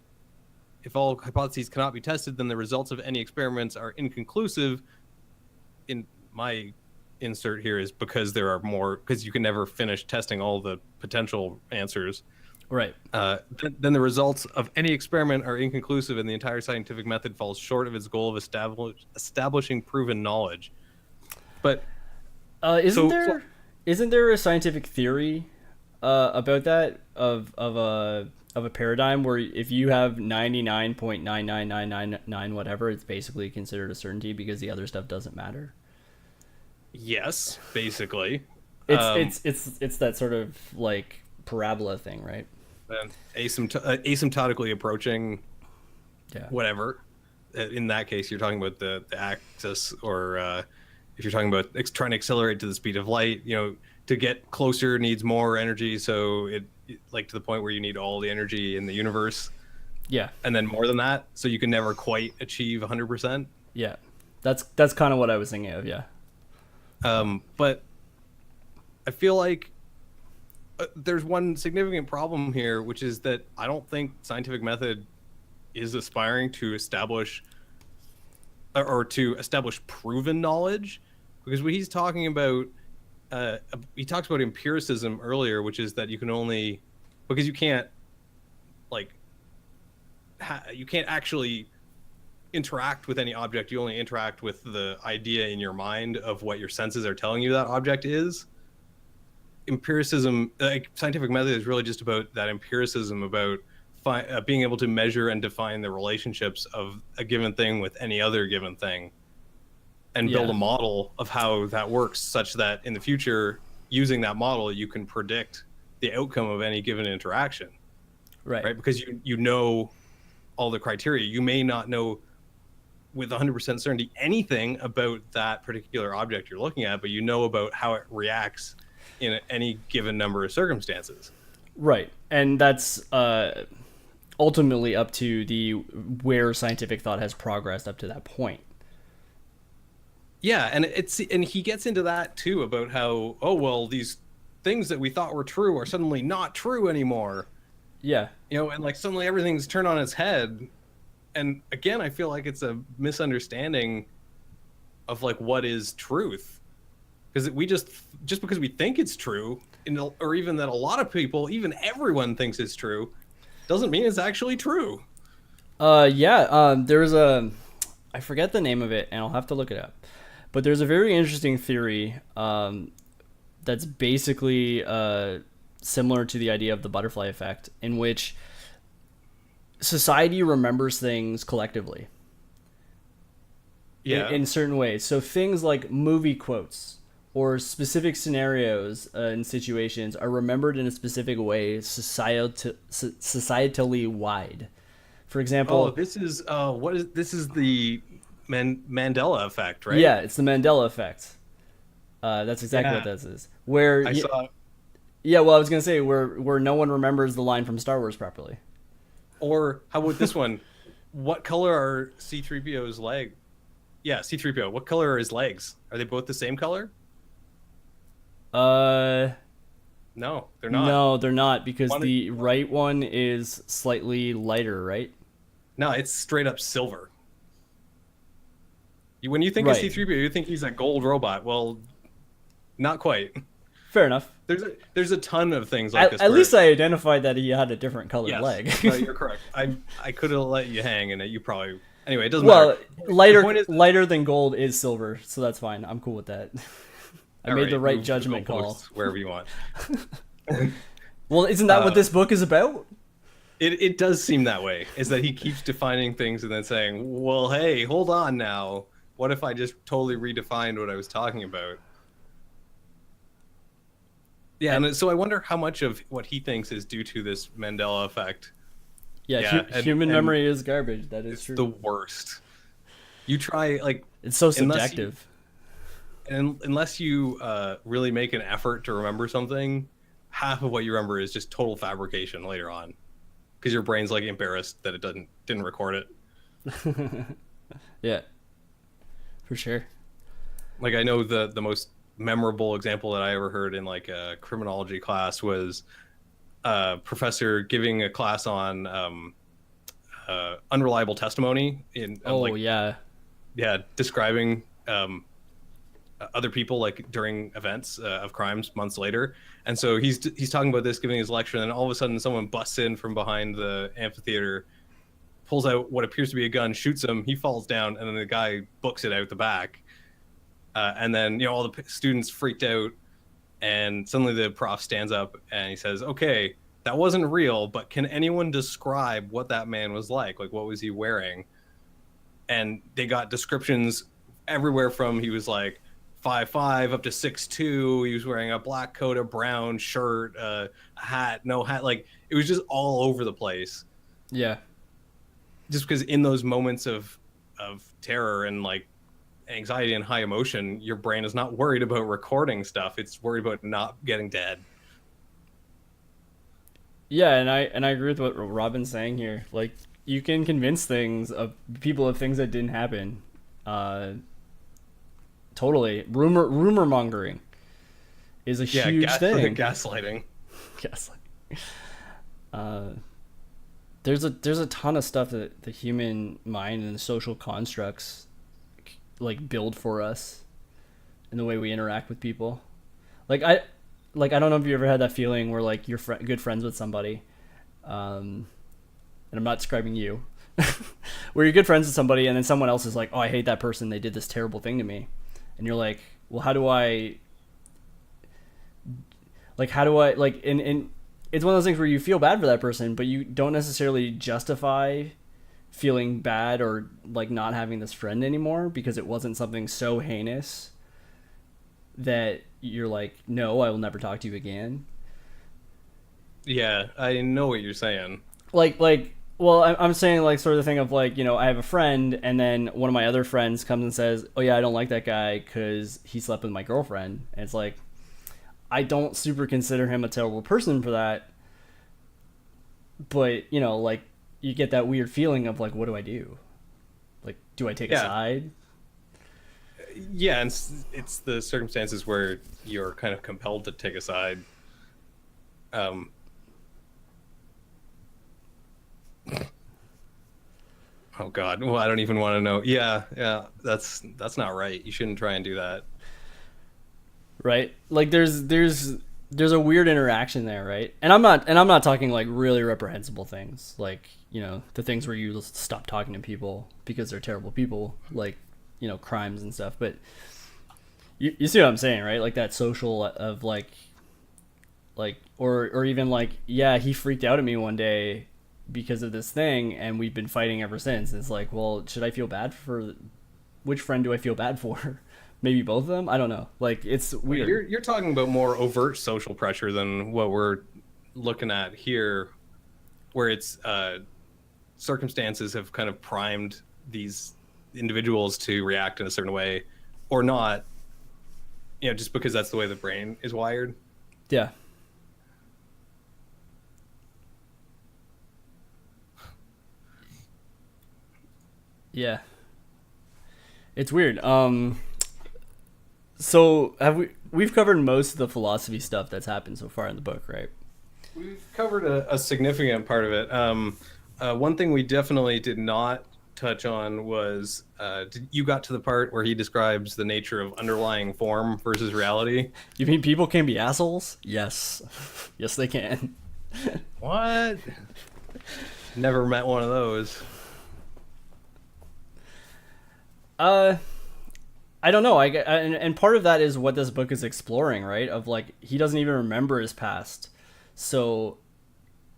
If all hypotheses cannot be tested, then the results of any experiments are inconclusive. In my insert here is because there are more, because you can never finish testing all the potential answers. Right. Then the results of any experiment are inconclusive, and the entire scientific method falls short of its goal of establishing proven knowledge. But Isn't so there isn't there a scientific theory about that of a paradigm where if you have 99.99999 whatever, it's basically considered a certainty because the other stuff doesn't matter. yes, basically, It's that sort of like parabola thing, right? and asymptotically approaching Yeah. whatever. In that case, you're talking about the axis, or if you're talking about trying to accelerate to the speed of light, to get closer needs more energy. So like to the point where you need all the energy in the universe, Yeah. and then more than that. So you can never quite achieve 100%. Yeah. That's kind of what I was thinking of, yeah. But I feel like there's one significant problem here, which is that I don't think scientific method is aspiring to establish or to establish proven knowledge, because what he's talking about, he talks about empiricism earlier, which is that you can only, because you can't like you can't actually interact with any object, you only interact with the idea in your mind of what your senses are telling you that object is. Empiricism, like scientific method, is really just about that empiricism, about being able to measure and define the relationships of a given thing with any other given thing, and build Yeah. a model of how that works, such that in the future, using that model, you can predict the outcome of any given interaction, right? Because you know all the criteria. You may not know with 100% certainty anything about that particular object you're looking at, but you know about how it reacts in any given number of circumstances. Right. And that's ultimately up to the where scientific thought has progressed up to that point. Yeah, and he gets into that too, about how, oh well, these things that we thought were true are suddenly not true anymore. Yeah. And like suddenly everything's turned on its head. And again, I feel like it's a misunderstanding of like what is truth, because we just because we think it's true, or even that a lot of people, even everyone thinks it's true, doesn't mean it's actually true. There was I forget the name of it and I'll have to look it up. But there's a very interesting theory that's basically similar to the idea of the butterfly effect, in which society remembers things collectively. Yeah. In certain ways. So things like movie quotes or specific scenarios and situations are remembered in a specific way, societally wide. For example, this is this is the Mandela effect, right? yeah, it's the Mandela effect. That's exactly what this is. Where I saw. yeah, well, I was gonna say where no one remembers the line from Star Wars properly. Or how about this one? What color are C-3PO's leg? Yeah, C-3PO. What color are his legs? Are they both the same color? No, they're not. No, they're not because One, the right one is slightly lighter, right? no, it's straight up silver. When you think of Right. C-3PO, you think he's a gold robot. Well, not quite. Fair enough. There's a ton of things like this. At Where, least I identified that he had a different colored yes, leg. no, you're correct. I could have let you hang, and you probably anyway. It doesn't Well, matter. The lighter point is, lighter than gold is silver, so that's fine. I'm cool with that. I all made the right move judgment the call. goalposts wherever you want. Well, isn't that what this book is about? It does seem that way. Is that he keeps defining things and then saying, "Well, hey, hold on now. What if I just totally redefined what I was talking about?" Yeah, and so I wonder how much of what he thinks is due to this Mandela effect. Yeah, Yeah, human and memory is garbage. That is it's true. the worst. You try like It's so unless subjective. unless you really make an effort to remember something, half of what you remember is just total fabrication later on, because your brain's like embarrassed that it didn't record it. Yeah, for sure. Like I know the most memorable example that I ever heard in like a criminology class was a professor giving a class on unreliable testimony in Oh like yeah. describing other people like during events of crimes months later. And so he's talking about this, giving his lecture, and then all of a sudden someone busts in from behind the amphitheater, pulls out what appears to be a gun, shoots him, he falls down, and then the guy books it out the back. And then all the students freaked out, and suddenly the prof stands up and he says, "Okay, that wasn't real, but can anyone describe what that man was like? Like, what was he wearing?" And they got descriptions everywhere from he was like 5'5" up to 6'2". He was wearing a black coat, a brown shirt, a hat, no hat. Like it was just all over the place. Yeah. Just because in those moments of terror and like anxiety and high emotion, your brain is not worried about recording stuff. It's worried about not getting dead. Yeah, and I agree with what Robin's saying here. Like you can convince people of things that didn't happen. Totally. Rumor mongering is a huge thing. Gaslighting. Gaslighting. There's a ton of stuff that the human mind and the social constructs like build for us in the way we interact with people. I don't know if you ever had that feeling where like you're good friends with somebody, and I'm not describing you, where you're good friends with somebody and then someone else is like, "Oh, I hate that person. They did this terrible thing to me," and you're like, "Well, how do I like?" And it's one of those things where you feel bad for that person, but you don't necessarily justify feeling bad or like not having this friend anymore because it wasn't something so heinous that you're like, no, I will never talk to you again. Yeah, I know what you're saying. Well, I'm saying like sort of the thing of like, I have a friend and then one of my other friends comes and says, oh yeah, I don't like that guy because he slept with my girlfriend. And it's like, I don't super consider him a terrible person for that. But, like you get that weird feeling of like, what do I do? Like, do I take a side? Yeah, and it's the circumstances where you're kind of compelled to take a side. Oh God, well, I don't even want to know. Yeah, that's not right. You shouldn't try and do that. Right? Like there's a weird interaction there, right? And I'm not talking like really reprehensible things, like, the things where you stop talking to people because they're terrible people, like, crimes and stuff. But you see what I'm saying, right? Like that social of like or even like, yeah, he freaked out at me one day because of this thing and we've been fighting ever since. It's like, well, should I feel bad for which friend do I feel bad for? Maybe both of them. I don't know. Like it's weird. You're talking about more overt social pressure than what we're looking at here, where it's circumstances have kind of primed these individuals to react in a certain way, or not. Just because that's the way the brain is wired. Yeah. Yeah. It's weird. So we've covered most of the philosophy stuff that's happened so far in the book, right? We've covered a significant part of it. One thing we definitely did not touch on was you got to the part where he describes the nature of underlying form versus reality. You mean people can be assholes? Yes. Yes, they can. What? Never met one of those. I don't know. And part of that is what this book is exploring, right? Of like, he doesn't even remember his past. So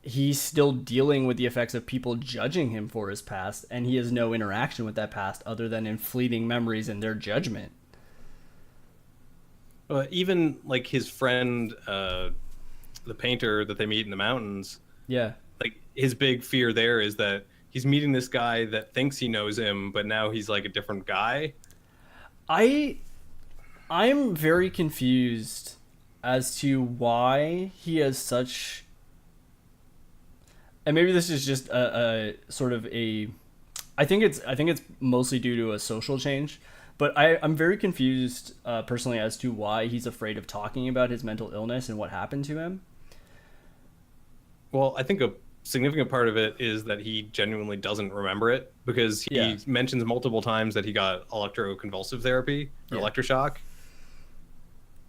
he's still dealing with the effects of people judging him for his past, and he has no interaction with that past other than in fleeting memories and their judgment. Even like his friend, the painter that they meet in the mountains, Yeah. like his big fear there is that he's meeting this guy that thinks he knows him, but now he's like a different guy. I'm very confused as to why he has such, and maybe this is just a sort of a, I think it's mostly due to a social change, but I'm very confused personally as to why he's afraid of talking about his mental illness and what happened to him. Well, I think a significant part of it is that he genuinely doesn't remember it because he mentions multiple times that he got electroconvulsive therapy or electroshock.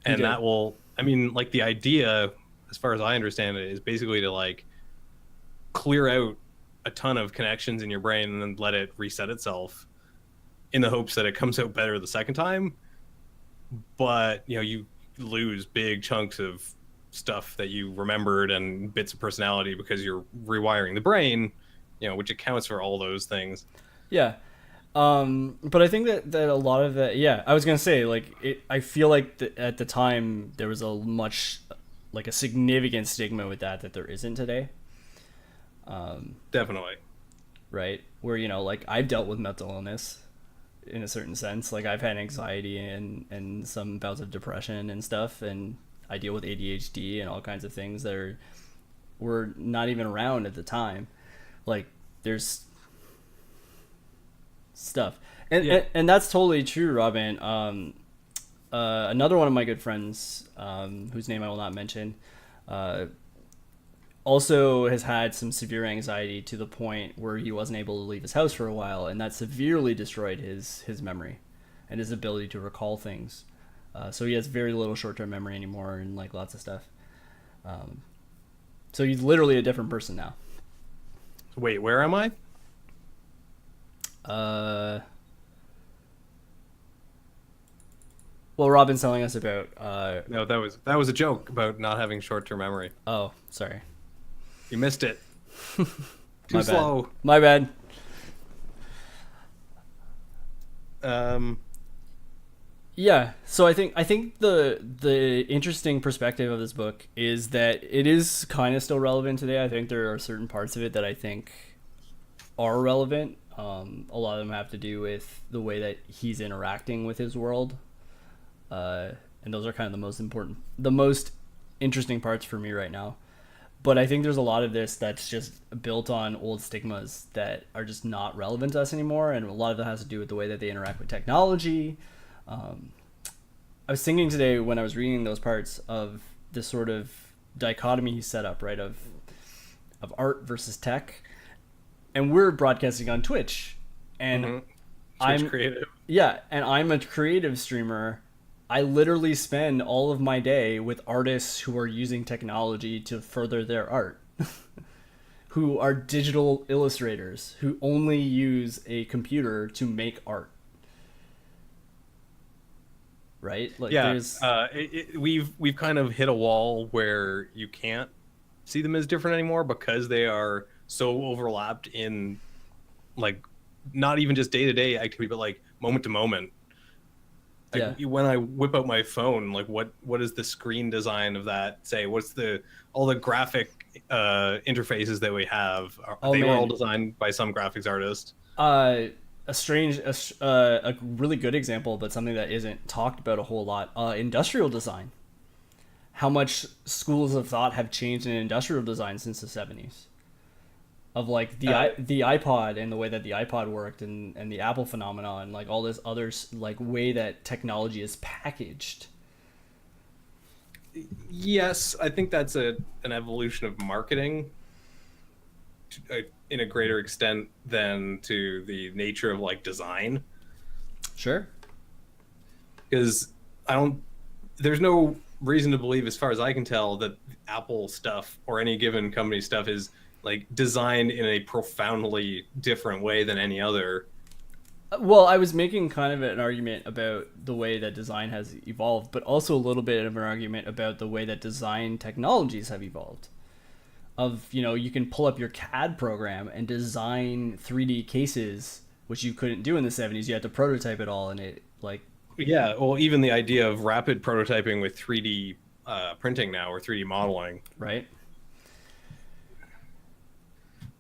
And that will, I mean, like the idea, as far as I understand it, is basically to like clear out a ton of connections in your brain and then let it reset itself in the hopes that it comes out better the second time. But, you know, you lose big chunks of stuff that you remembered and bits of personality because you're rewiring the brain, you know, which accounts for all those things. Yeah. But I think that a lot of that, yeah, I was gonna say, like, I feel like at the time there was a significant stigma with that there isn't today. Definitely. Right? Where, you know, like, I've dealt with mental illness in a certain sense. Like, I've had anxiety and some bouts of depression and stuff, and I deal with ADHD and all kinds of things that were not even around at the time. Like, there's stuff, and that's totally true, Robin. Another one of my good friends, whose name I will not mention, also has had some severe anxiety to the point where he wasn't able to leave his house for a while, and that severely destroyed his memory and his ability to recall things. So he has very little short-term memory anymore, and like lots of stuff. So he's literally a different person now. Wait, where am I? Well, Robin's telling us about. No, that was a joke about not having short-term memory. Oh, sorry. You missed it. Too slow. My bad. Yeah, so I think the interesting perspective of this book is that it is kind of still relevant today. I think there are certain parts of it that I think are relevant. A lot of them have to do with the way that he's interacting with his world, and those are kind of the most interesting parts for me right now. But I think there's a lot of this that's just built on old stigmas that are just not relevant to us anymore, and a lot of that has to do with the way that they interact with technology. I was thinking today when I was reading those parts of this sort of dichotomy he set up, right, of art versus tech, and we're broadcasting on Twitch, and I'm creative. Yeah, and I'm a creative streamer. I literally spend all of my day with artists who are using technology to further their art, who are digital illustrators, who only use a computer to make art. Right? Like, yeah, there's... we've kind of hit a wall where you can't see them as different anymore because they are so overlapped in, like, not even just day-to-day activity, but like moment to moment. Like, when I whip out my phone, like what is the screen design of that say? What's all the graphic interfaces that we have? They were all designed by some graphics artist. A really good example, but something that isn't talked about a whole lot. Industrial design. How much schools of thought have changed in industrial design since the 70s? Of like the iPod and the way that the iPod worked, and the Apple phenomenon, and like all this other like way that technology is packaged. Yes, I think that's an evolution of marketing in a greater extent than to the nature of like design. Sure. Because I don't, there's no reason to believe, as far as I can tell, that Apple stuff or any given company stuff is like designed in a profoundly different way than any other. Well, I was making kind of an argument about the way that design has evolved, but also a little bit of an argument about the way that design technologies have evolved. You can pull up your CAD program and design 3D cases, which you couldn't do in the 70s. You had to prototype it all, and it like Yeah, well, even the idea of rapid prototyping with 3D printing now or 3D modeling. right.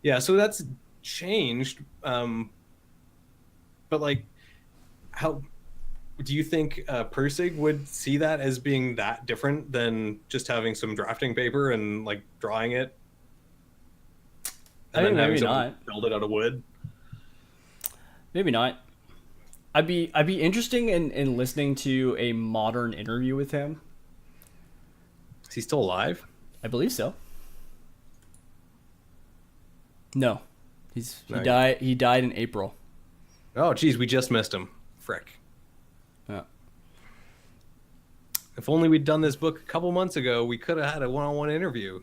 Yeah, so that's changed. But like, how do you think Persig would see that as being that different than just having some drafting paper and like drawing it I and think then having maybe someone not. build it out of wood? Maybe not. I'd be interesting in listening to a modern interview with him. Is he still alive? I believe so. No, he No. died. He died in April. Oh, geez, we just missed him. Frick. Yeah. If only we'd done this book a couple months ago, we could have had a one-on-one interview.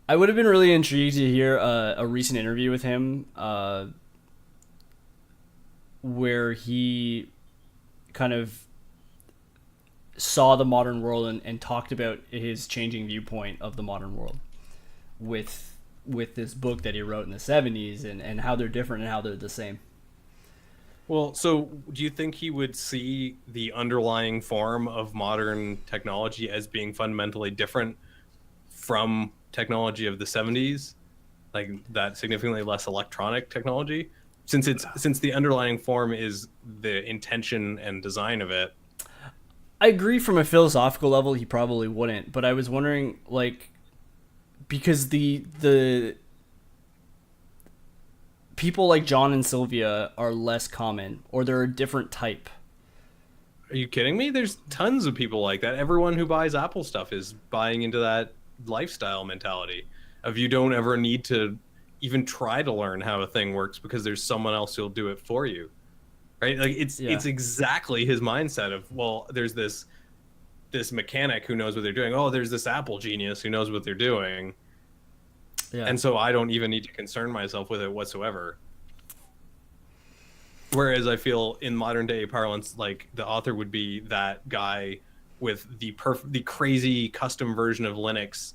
I would have been really intrigued to hear a recent interview with him, where he kind of saw the modern world and talked about his changing viewpoint of the modern world with this book that he wrote in the 70s, and how they're different and how they're the same. Well, so do you think he would see the underlying form of modern technology as being fundamentally different from technology of the 70s? Like that significantly less electronic technology? Since the underlying form is the intention and design of it. I agree from a philosophical level he probably wouldn't, but I was wondering, like, because the people like John and Sylvia are less common, or they're a different type. Are you kidding me? There's tons of people like that. Everyone who buys Apple stuff is buying into that lifestyle mentality of you don't ever need to even try to learn how a thing works because there's someone else who'll do it for you. Right? Like Yeah. it's exactly his mindset of, well, there's this mechanic who knows what they're doing. Oh, there's this Apple genius who knows what they're doing. Yeah. And so I don't even need to concern myself with it whatsoever. Whereas I feel in modern day parlance, like the author would be that guy with the crazy custom version of Linux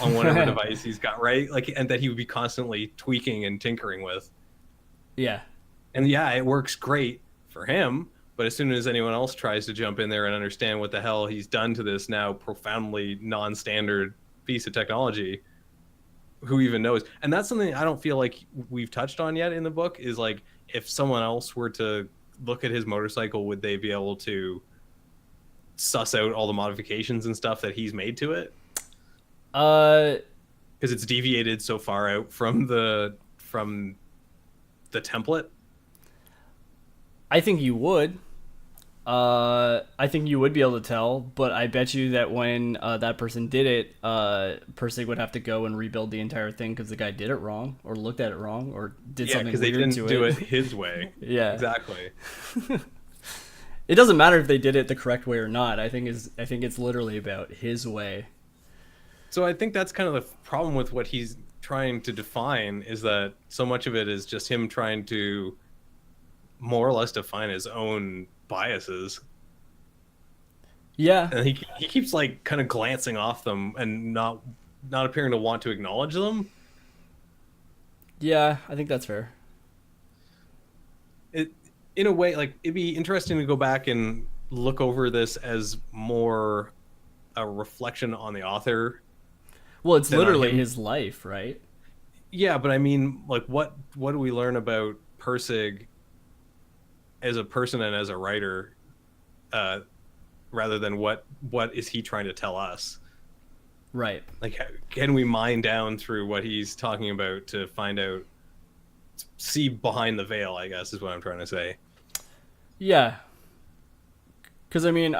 on whatever device he's got, right? Like, and that he would be constantly tweaking and tinkering with. Yeah. And yeah, it works great for him. But as soon as anyone else tries to jump in there and understand what the hell he's done to this now profoundly non-standard piece of technology, who even knows? And that's something I don't feel like we've touched on yet in the book, is like, if someone else were to look at his motorcycle, would they be able to suss out all the modifications and stuff that he's made to it? Uh, Because it's deviated so far out from the template. I think you would. I think you would be able to tell, but I bet you that when that person did it, Persig would have to go and rebuild the entire thing because the guy did it wrong, or looked at it wrong, or did Yeah, something because weird they didn't to do it. it his way. Yeah. Exactly. It doesn't matter if they did it the correct way or not. I think it's literally about his way. So I think that's kind of the problem with what he's trying to define, is that so much of it is just him trying to more or less define his own biases. Yeah. And he keeps like kind of glancing off them and not appearing to want to acknowledge them. Yeah, I think that's fair. It, in a way, like, it'd be interesting to go back and look over this as more a reflection on the author. Well, it's Then on literally him. his life, right? Yeah, but I mean, like, what do we learn about Persig as a person and as a writer, rather than what is he trying to tell us? Right. Like, can we mine down through what he's talking about to find out, see behind the veil, I guess is what I'm trying to say. Yeah. Because I mean,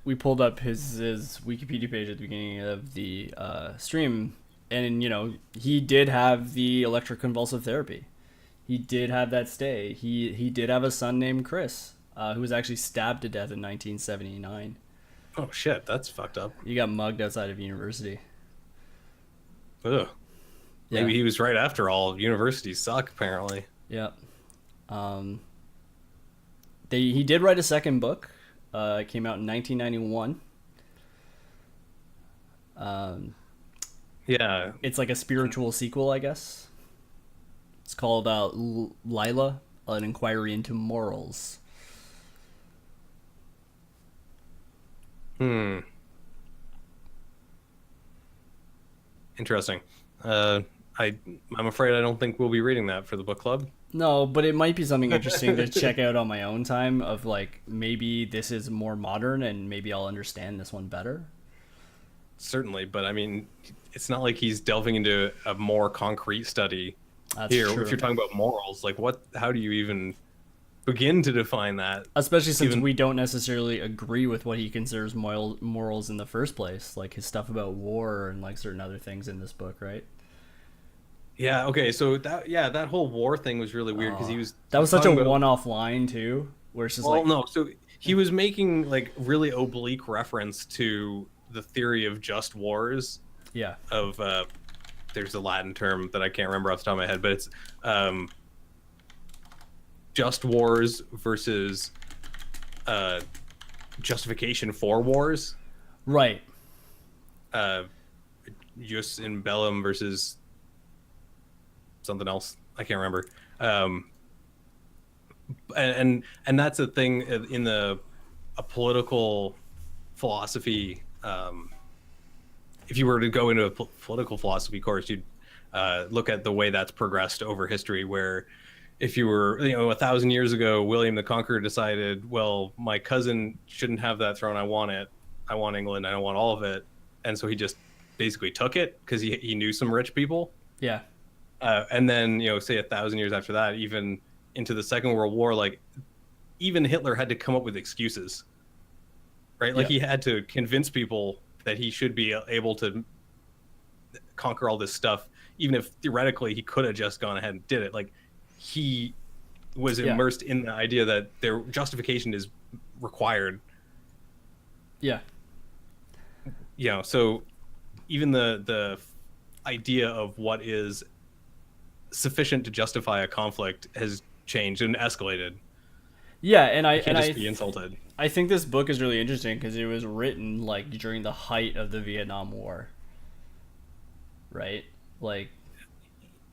we pulled up his Wikipedia page at the beginning of the stream, and he did have the electroconvulsive therapy. He did have that stay. He did have a son named Chris, who was actually stabbed to death in 1979. Oh shit, that's fucked up. He got mugged outside of university. Ugh. Yeah. Maybe he was right after all. Universities suck, apparently. Yeah. He did write a second book. It came out in 1991. Yeah. It's like a spiritual sequel, I guess. It's called Lila, An Inquiry into Morals. Interesting. I'm afraid I don't think we'll be reading that for the book club. No, but it might be something interesting to check out on my own time, of like, maybe this is more modern and maybe I'll understand this one better. Certainly, but I mean, it's not like he's delving into a more concrete study here. True. If you're talking about morals, like how do you even begin to define that? Especially since we don't necessarily agree with what he considers morals in the first place, like his stuff about war and like certain other things in this book, right? Yeah, okay, so that whole war thing was really weird because that was such a talking about- one-off line too, where it's just well, like, no, so he was making like really oblique reference to the theory of just wars. yeah, Of there's a Latin term that I can't remember off the top of my head, but it's just wars versus justification for wars. right, Jus in bellum versus something else. I can't remember. And that's a thing in a political philosophy. If you were to go into a political philosophy course, you'd look at the way that's progressed over history, where if you were, 1,000 years ago, William the Conqueror decided, well, my cousin shouldn't have that throne. I want it. I want England. I want all of it. And so he just basically took it because he knew some rich people. yeah, And then, say 1,000 years after that, even into the Second World War, like even Hitler had to come up with excuses, right? Like he had to convince people that he should be able to conquer all this stuff, even if theoretically he could have just gone ahead and did it. Like he was immersed in the idea that their justification is required. yeah, So even the idea of what is sufficient to justify a conflict has changed and escalated. yeah. And I Can't just be insulted. I think this book is really interesting because it was written like during the height of the Vietnam War, right? Like,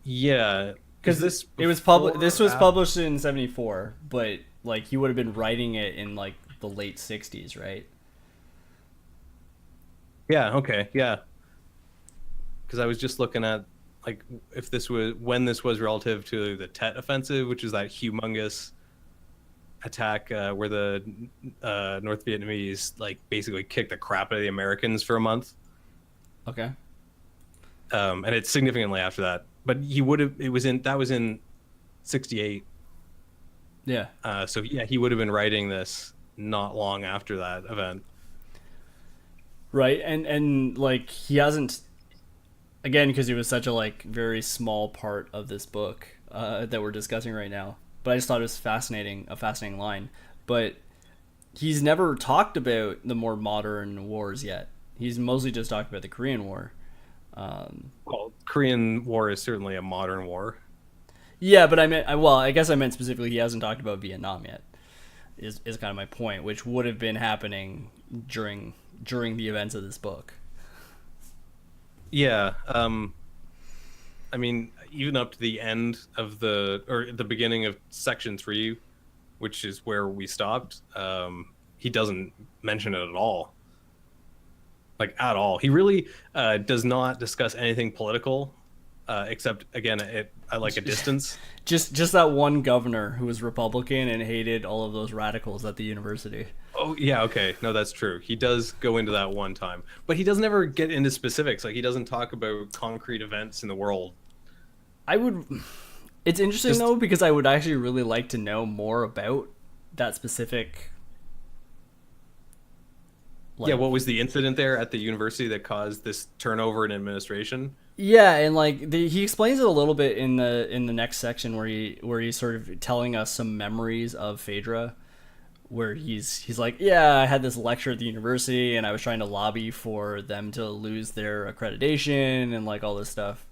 Yeah, because this was published in 1974, but like he would have been writing it in like the late 1960s, right? Yeah. Okay. Yeah. Because I was just looking at like if this was when this was relative to the Tet Offensive, which is that humongous attack where the North Vietnamese like basically kicked the crap out of the Americans for a month. Okay. And it's significantly after that, but that was in 1968. Yeah. So yeah, he would have been writing this not long after that event. Right. And like he hasn't, again, because it was such a like very small part of this book that we're discussing right now. But I just thought it was a fascinating line. But he's never talked about the more modern wars yet. He's mostly just talked about the Korean War. Well, Korean War is certainly a modern war. Yeah, but I guess I meant specifically he hasn't talked about Vietnam yet. Is kind of my point, which would have been happening during the events of this book. Yeah. I mean, even up to the end of the beginning of section 3, which is where we stopped, he doesn't mention it at all. Like at all. He really does not discuss anything political, except again at like a distance. Just that one governor who was Republican and hated all of those radicals at the university. Oh yeah, okay. No, that's true. He does go into that one time, but he doesn't ever get into specifics. Like he doesn't talk about concrete events in the world. It's interesting though, because I would actually really like to know more about that specific Yeah, Like, what was the incident there at the university that caused this turnover in administration? yeah, and like he explains it a little bit in the next section where he's sort of telling us some memories of Phaedra, where he's like, yeah, I had this lecture at the university and I was trying to lobby for them to lose their accreditation and like all this stuff,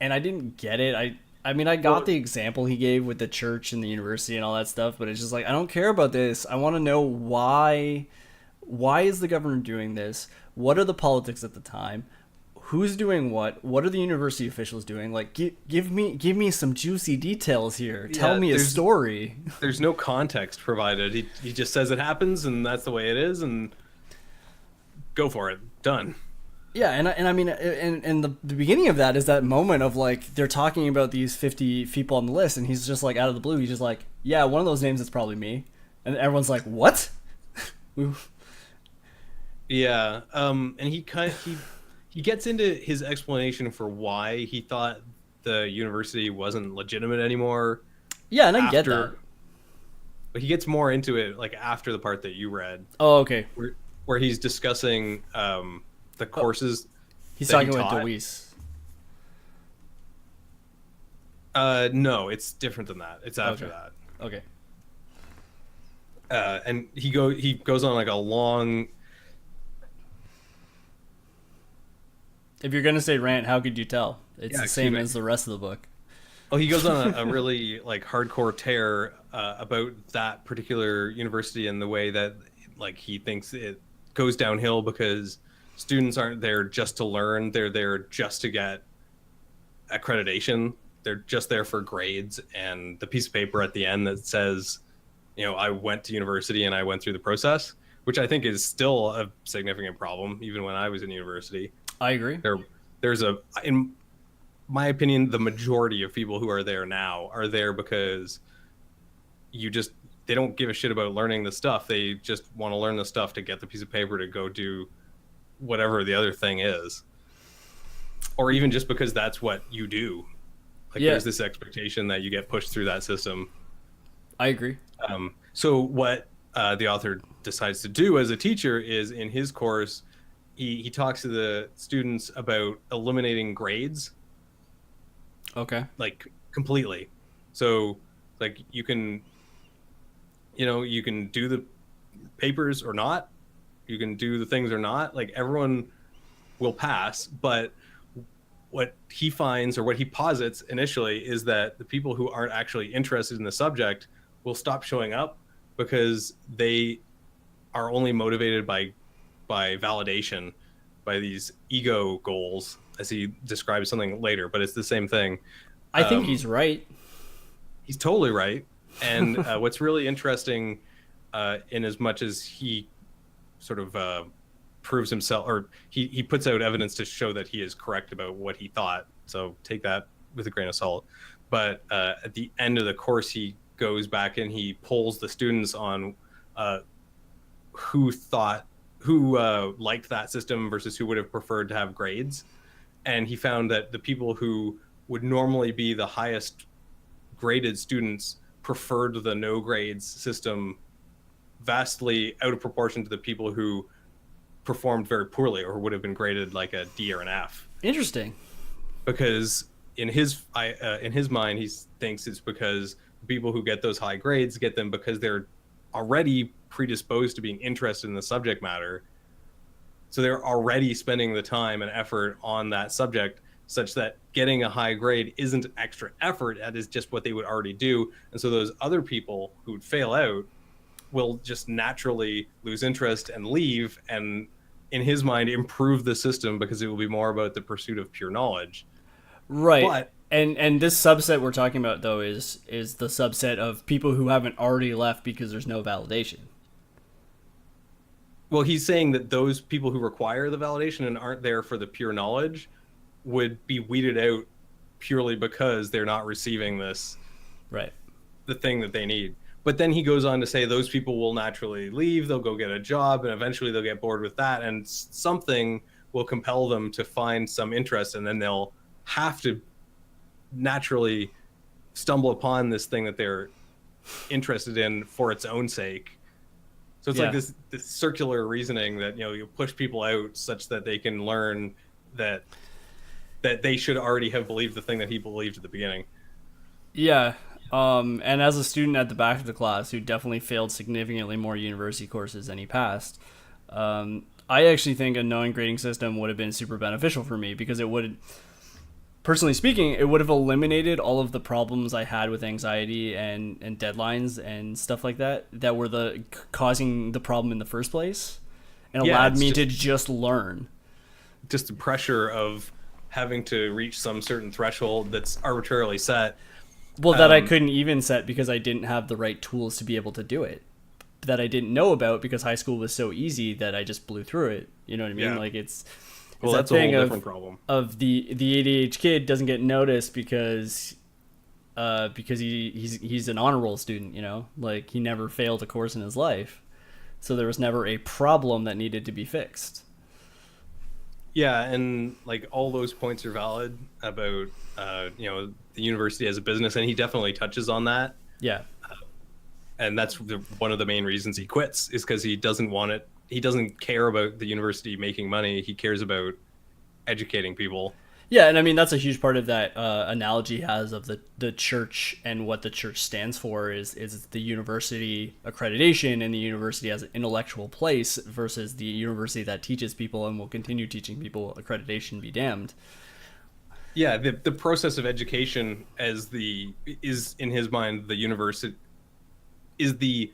and I didn't get it. I mean, I got Well, the example he gave with the church and the university and all that stuff, but it's just like I don't care about this. I want to know why. Why is the governor doing this? What are the politics at the time? Who's doing what? What are the university officials doing? Like, give me some juicy details here. Tell yeah, me a story. there's no context provided. He just says it happens and that's the way it is, and go for it. Done. Yeah, and I mean, and the beginning of that is that moment of like they're talking about these 50 people on the list, and he's just like out of the blue, he's just like, yeah, one of those names is probably me, and everyone's like, what? Yeah. And he gets into his explanation for why he thought the university wasn't legitimate anymore Yeah, and I get that. after, but he gets more into it like after the part that you read, Oh, okay. where he's discussing the courses He's that he talking about taught. Deweese. No, it's different than that. It's after Okay. that. Okay. And he goes on like a long. If you're gonna say rant, how could you tell? It's Yeah, the same keep it. as the rest of the book. Oh, he goes on a really like hardcore tear about that particular university and the way that like he thinks it goes downhill because students aren't there just to learn; they're there just to get accreditation. They're just there for grades and the piece of paper at the end that says, I went to university and I went through the process, which I think is still a significant problem, even when I was in university. I agree. There's in my opinion, the majority of people who are there now are there because they don't give a shit about learning the stuff. They just want to learn the stuff to get the piece of paper to go do whatever the other thing is. Or even just because that's what you do. Like Yeah. there's this expectation that you get pushed through that system. I agree. So what the author decides to do as a teacher is in his course, he talks to the students about eliminating grades, Okay. like completely. So like you can do the papers or not, you can do the things or not, like everyone will pass. But what he finds or what he posits initially is that the people who aren't actually interested in the subject will stop showing up because they are only motivated by validation, by these ego goals, as he describes something later, but it's the same thing. I think he's right. He's totally right. And what's really interesting, in as much as he sort of proves himself, or he puts out evidence to show that he is correct about what he thought. So take that with a grain of salt. But at the end of the course, he goes back and he polls the students on who liked that system versus who would have preferred to have grades. And he found that the people who would normally be the highest graded students preferred the no grades system vastly out of proportion to the people who performed very poorly or would have been graded like a D or an F. Interesting. Because in his mind, he thinks it's because people who get those high grades get them because they're already predisposed to being interested in the subject matter. So they're already spending the time and effort on that subject, such that getting a high grade isn't extra effort. That is just what they would already do. And so those other people who would fail out will just naturally lose interest and leave, and in his mind improve the system because it will be more about the pursuit of pure knowledge. Right. But And this subset we're talking about though is the subset of people who haven't already left because there's no validation. well, he's saying that those people who require the validation and aren't there for the pure knowledge would be weeded out purely because they're not receiving Right. the thing that they need. But then he goes on to say those people will naturally leave, they'll go get a job, and eventually they'll get bored with that, and something will compel them to find some interest, and then they'll have to naturally stumble upon this thing that they're interested in for its own sake. So it's Yeah. like this circular reasoning that, you push people out such that they can learn that they should already have believed the thing that he believed at the beginning. Yeah. And as a student at the back of the class who definitely failed significantly more university courses than he passed, I actually think a knowing grading system would have been super beneficial for me because it would, personally speaking, it would have eliminated all of the problems I had with anxiety and deadlines and stuff like that were causing the problem in the first place, and allowed me to just learn. Just the pressure of having to reach some certain threshold that's arbitrarily set. Well, that I couldn't even set because I didn't have the right tools to be able to do it. That I didn't know about because high school was so easy that I just blew through it. You know what I mean? Yeah. Like it's That's a whole different problem. Of the ADHD kid doesn't get noticed because he's an honor roll student. You know, like he never failed a course in his life, so there was never a problem that needed to be fixed. Yeah, and like all those points are valid about the university as a business, and he definitely touches on that. Yeah. And that's one of the main reasons he quits, is because he doesn't want it. He doesn't care about the university making money. He cares about educating people. Yeah, and I mean that's a huge part of that analogy he has of the church, and what the church stands for is the university accreditation and the university as an intellectual place versus the university that teaches people and will continue teaching people. Accreditation be damned. Yeah, the process of education is in his mind the university is the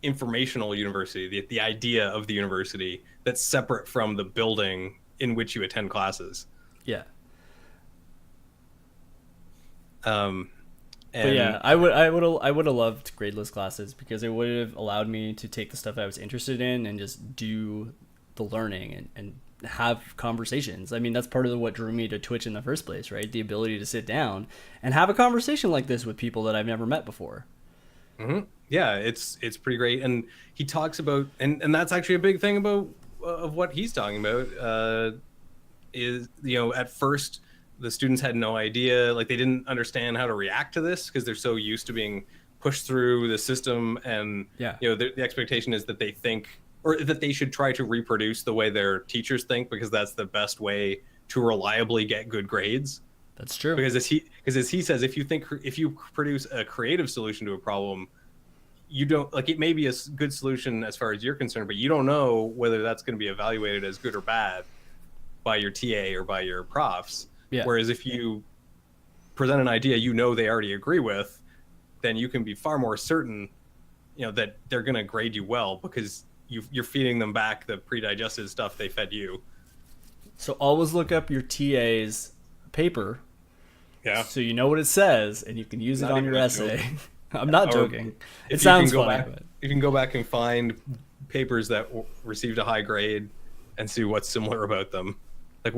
informational university, the idea of the university that's separate from the building in which you attend classes. Yeah. And but yeah, I would have loved gradeless classes because it would have allowed me to take the stuff I was interested in and just do the learning and have conversations. I mean, that's part of what drew me to Twitch in the first place, right? The ability to sit down and have a conversation like this with people that I've never met before. Mm-hmm. Yeah, it's pretty great, and he talks about, and that's actually a big thing about of what he's talking about. Is at first the students had no idea, like they didn't understand how to react to this because they're so used to being pushed through the system, and the expectation is that they think, or that they should try to reproduce the way their teachers think because that's the best way to reliably get good grades. That's true. Because as he says, if you produce a creative solution to a problem, you don't, like, it may be a good solution as far as you're concerned, but you don't know whether that's going to be evaluated as good or bad by your TA or by your profs. Yeah. Whereas if you present an idea they already agree with, then you can be far more certain, that they're going to grade you well because you're feeding them back the pre-digested stuff they fed you. So always look up your TA's paper. Yeah. So you know what it says and you can use it on your essay. I'm not joking. It If sounds you can funny. go back, you can go back and find papers that received a high grade and see what's similar about them. Like,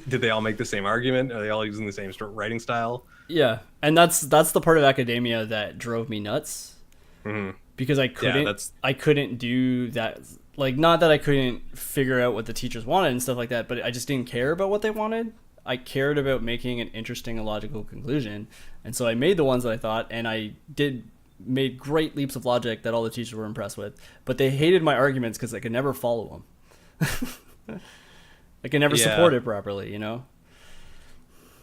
did they all make the same argument? Are they all using the same writing style? Yeah, and that's the part of academia that drove me nuts. Mm-hmm. Because I couldn't do that. Like, not that I couldn't figure out what the teachers wanted and stuff like that, but I just didn't care about what they wanted. I cared about making an interesting and logical conclusion, and so I made the ones that I thought, and I made great leaps of logic that all the teachers were impressed with, but they hated my arguments because I could never follow them. I could never support it properly,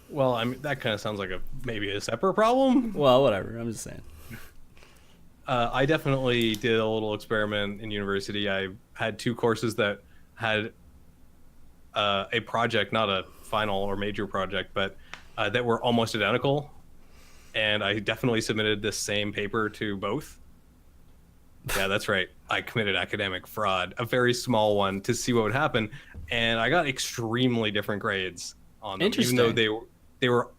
Well, I mean, that kind of sounds like maybe a separate problem. Well, whatever. I'm just saying. I definitely did a little experiment in university. I had 2 courses that had a project, not a final or major project, but that were almost identical. And I definitely submitted the same paper to both. Yeah, that's right. I committed academic fraud, a very small one, to see what would happen. And I got extremely different grades on them, even though they were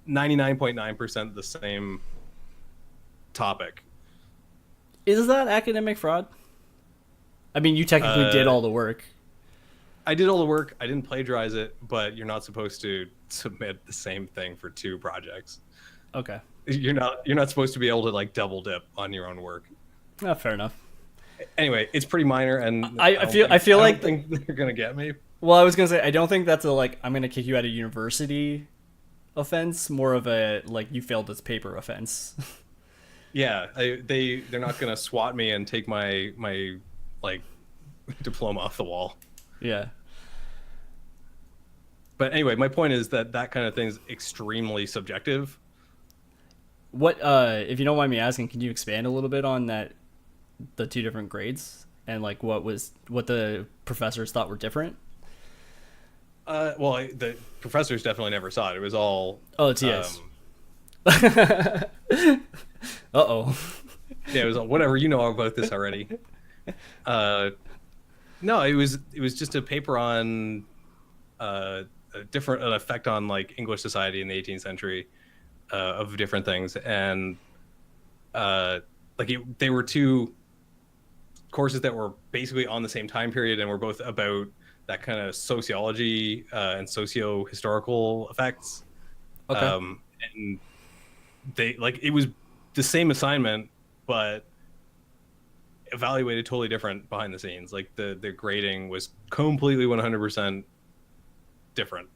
99.9% the same topic. Is that academic fraud? I mean, you technically did all the work. I did all the work. I didn't plagiarize it, but you're not supposed to submit the same thing for 2 projects. Okay. You're not supposed to be able to like double dip on your own work. Oh, fair enough. Anyway, it's pretty minor, and I don't think they're gonna get me. Well, I was gonna say I don't think that's I'm gonna kick you out of university offense. More of a you failed this paper offense. Yeah, they're not gonna swat me and take my like diploma off the wall. Yeah. But anyway, my point is that that kind of thing is extremely subjective. What if you don't mind me asking, can you expand a little bit on that, the two different grades, and like what the professors thought were different? Well, the professors definitely never saw it. It was all Oh, TS. Uh-oh. yeah, it was all, whatever. You know about this already. Uh, no, it was just a paper on a different an effect on like English society in the 18th century of different things, and they were two courses that were basically on the same time period and were both about that kind of sociology and socio-historical effects. Okay. And they like it was the same assignment, but evaluated totally different behind the scenes. Like the grading was completely 100% different.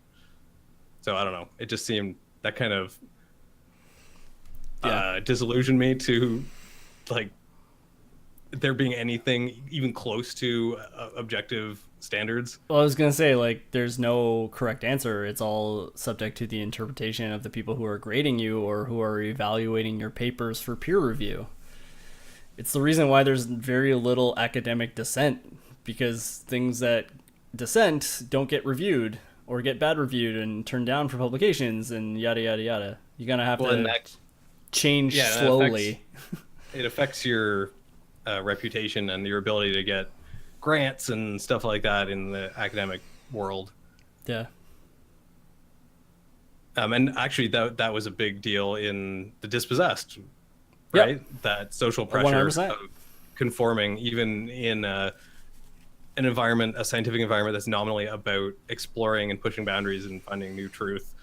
So I don't know. It just seemed that kind of disillusioned me to like there being anything even close to objective standards. Well, I was gonna say, like, there's no correct answer. It's all subject to the interpretation of the people who are grading you or who are evaluating your papers for peer review. It's the reason why there's very little academic dissent, because things that dissent don't get reviewed or get bad reviewed and turned down for publications and yada yada yada. You're gonna have to change slowly. It affects your reputation and your ability to get grants and stuff like that in the academic world. Yeah. And actually, that was a big deal in The Dispossessed, right? Yep. That social pressure 100%. of conforming, even in an environment, a scientific environment that's nominally about exploring and pushing boundaries and finding new truth.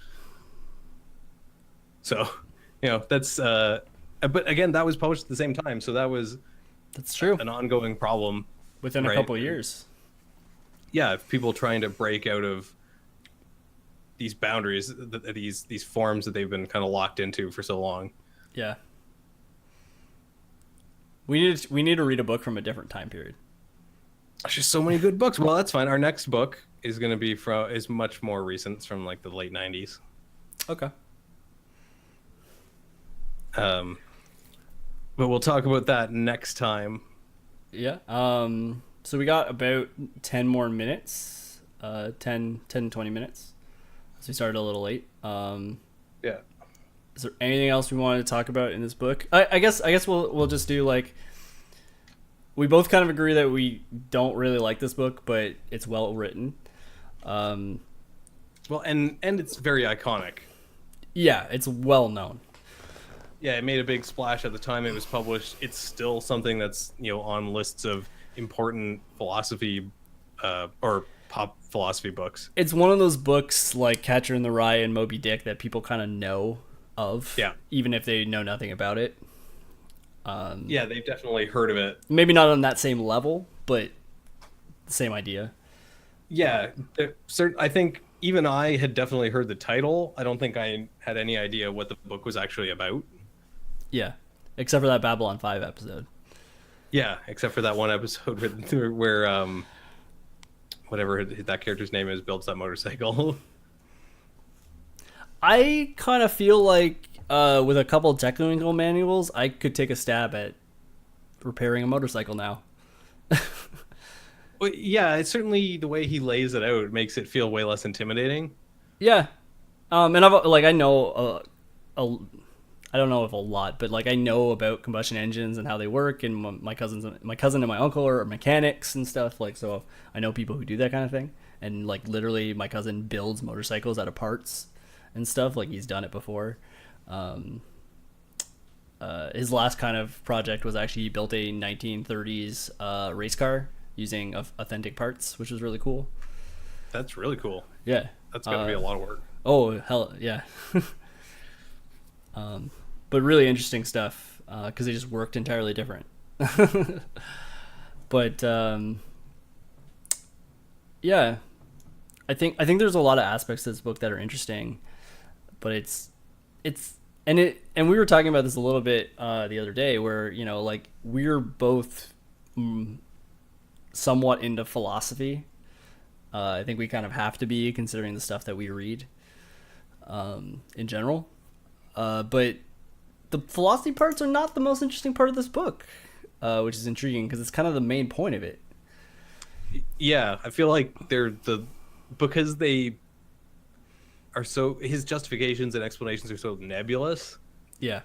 So, that's. But again, that was published at the same time, so that's true. An ongoing problem within a couple of years. Yeah, people trying to break out of these boundaries, these forms that they've been kind of locked into for so long. Yeah. We need to read a book from a different time period. There's just so many good books. Well, that's fine. Our next book is going to be is much more recent. It's from like the late 90s. Okay. But we'll talk about that next time. Yeah. So we got about 10 more minutes. 10, 20 minutes. So we started a little late. Yeah. Is there anything else we wanted to talk about in this book? I guess we'll just do like, we both kind of agree that we don't really like this book, but it's well written. Well, and it's very iconic. Yeah, it's well known. Yeah, it made a big splash at the time it was published. It's still something that's on lists of important philosophy or pop philosophy books. It's one of those books like Catcher in the Rye and Moby Dick that people kind of know of, even if they know nothing about it. Yeah, they've definitely heard of it. Maybe not on that same level, but the same idea. Yeah, I think even I had definitely heard the title. I don't think I had any idea what the book was actually about. Yeah, except for that Babylon 5 episode. Yeah, except for that one episode where whatever that character's name is builds that motorcycle. I kind of feel like with a couple technical manuals, I could take a stab at repairing a motorcycle now. Well, yeah, it's certainly the way he lays it out makes it feel way less intimidating. Yeah, and I know I don't know if a lot, but like I know about combustion engines and how they work, and my cousin and my uncle are mechanics and stuff. Like, so I know people who do that kind of thing, and like literally my cousin builds motorcycles out of parts and stuff. Like, he's done it before. His last kind of project was actually he built a 1930s race car using authentic parts, which was really cool. That's really cool. Yeah, that's gonna be a lot of work. Oh hell yeah. But really interesting stuff because they just worked entirely different. But yeah, I think there's a lot of aspects to this book that are interesting, but it's And we were talking about this a little bit the other day, where like we're both somewhat into philosophy. I think we kind of have to be, considering the stuff that we read in general. But the philosophy parts are not the most interesting part of this book, which is intriguing because it's kind of the main point of it. Yeah, I feel like because they are so, his justifications and explanations are so nebulous. Yeah.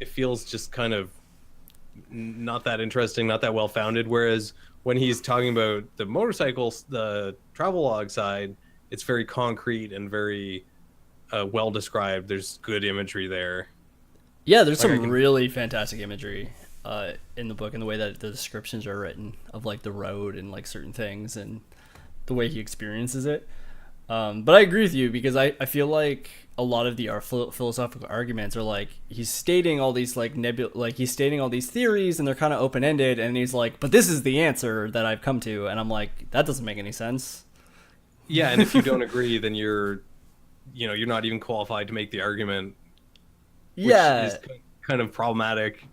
It feels just kind of not that interesting, not that well founded. Whereas when he's talking about the motorcycles, the travelogue side, it's very concrete and very well described. There's good imagery there. Yeah, there's some really fantastic imagery in the book, and the way that the descriptions are written of like the road and like certain things and the way he experiences it. But I agree with you, because I feel like a lot of the philosophical arguments are like he's stating all these like he's stating all these theories, and they're kind of open ended, and he's like, but this is the answer that I've come to, and I'm like, that doesn't make any sense. Yeah, and if you don't agree, then you're not even qualified to make the argument. Which is kind of problematic.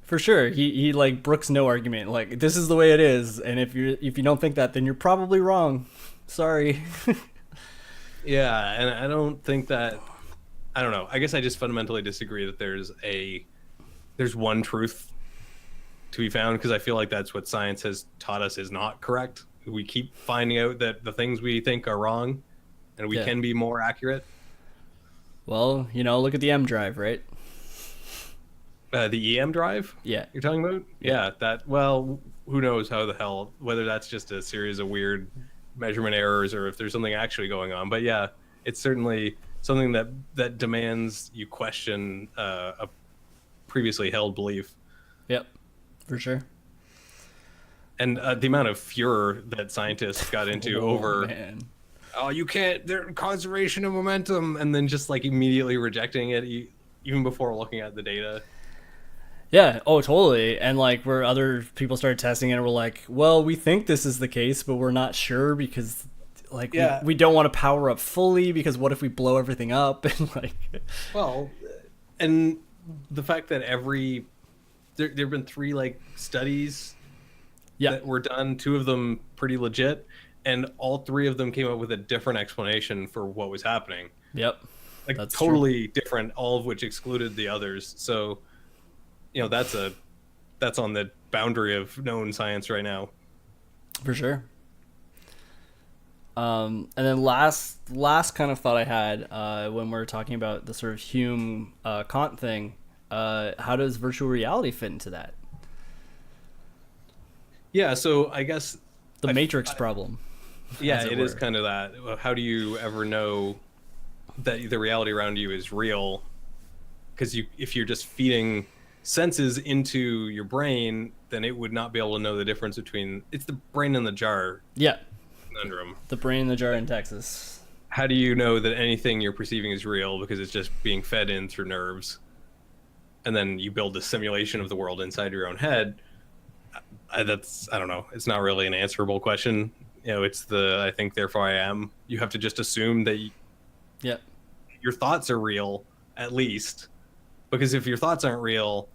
For sure. He like brooks no argument. Like, this is the way it is, and if you don't think that, then you're probably wrong. Sorry. Yeah, and I don't think that, I don't know. I guess I just fundamentally disagree that there's one truth to be found, because I feel like that's what science has taught us is not correct. We keep finding out that the things we think are wrong, and we can be more accurate. Well, look at the M drive, right? The EM drive? Yeah. You're talking about? Yeah, well, who knows whether that's just a series of weird measurement errors or if there's something actually going on. But yeah, it's certainly something that demands you question a previously held belief. Yep, for sure. And the amount of furor that scientists got into over... Man. Oh, you can't, they're conservation of momentum, and then just like immediately rejecting it even before looking at the data. Yeah, oh totally. And like where other people started testing it, and we're like, well, we think this is the case, but we're not sure, because like we don't want to power up fully, because what if we blow everything up? And like, well, and the fact that there've been 3 like studies that were done, 2 of them pretty legit, and all 3 of them came up with a different explanation for what was happening. Yep. Like, that's totally different, all of which excluded the others. So, that's on the boundary of known science right now. For sure. And then last kind of thought I had when we're talking about the sort of Hume Kant thing, how does virtual reality fit into that? Yeah, so I guess the Matrix problem. Yeah, it is kind of that. How do you ever know that the reality around you is real? Because if you're just feeding senses into your brain, then it would not be able to know the difference between... It's the brain in the jar. Yeah. Conundrum. The brain in the jar in Texas. How do you know that anything you're perceiving is real? Because it's just being fed in through nerves. And then you build a simulation of the world inside your own head. I don't know. It's not really an answerable question. It's I think, therefore I am. You have to just assume that your thoughts are real, at least. Because if your thoughts aren't real,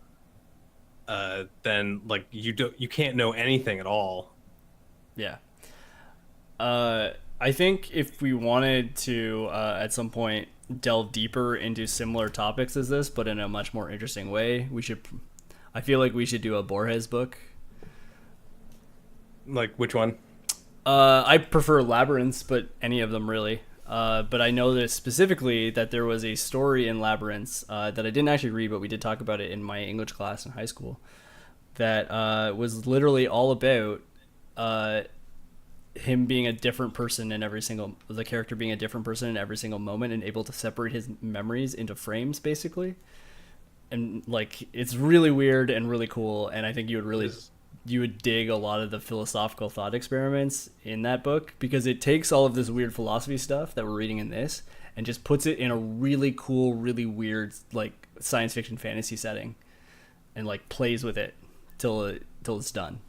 then like you can't know anything at all. Yeah. I think if we wanted to at some point delve deeper into similar topics as this, but in a much more interesting way, I feel like we should do a Borges book. Like, which one? I prefer Labyrinths, but any of them really. But I know that specifically that there was a story in Labyrinths that I didn't actually read, but we did talk about it in my English class in high school, that was literally all about him being a different person in the character being a different person in every single moment, and able to separate his memories into frames, basically. And like, it's really weird and really cool, and I think you would dig a lot of the philosophical thought experiments in that book, because it takes all of this weird philosophy stuff that we're reading in this and just puts it in a really cool, really weird, like, science fiction fantasy setting, and like plays with it till it's done.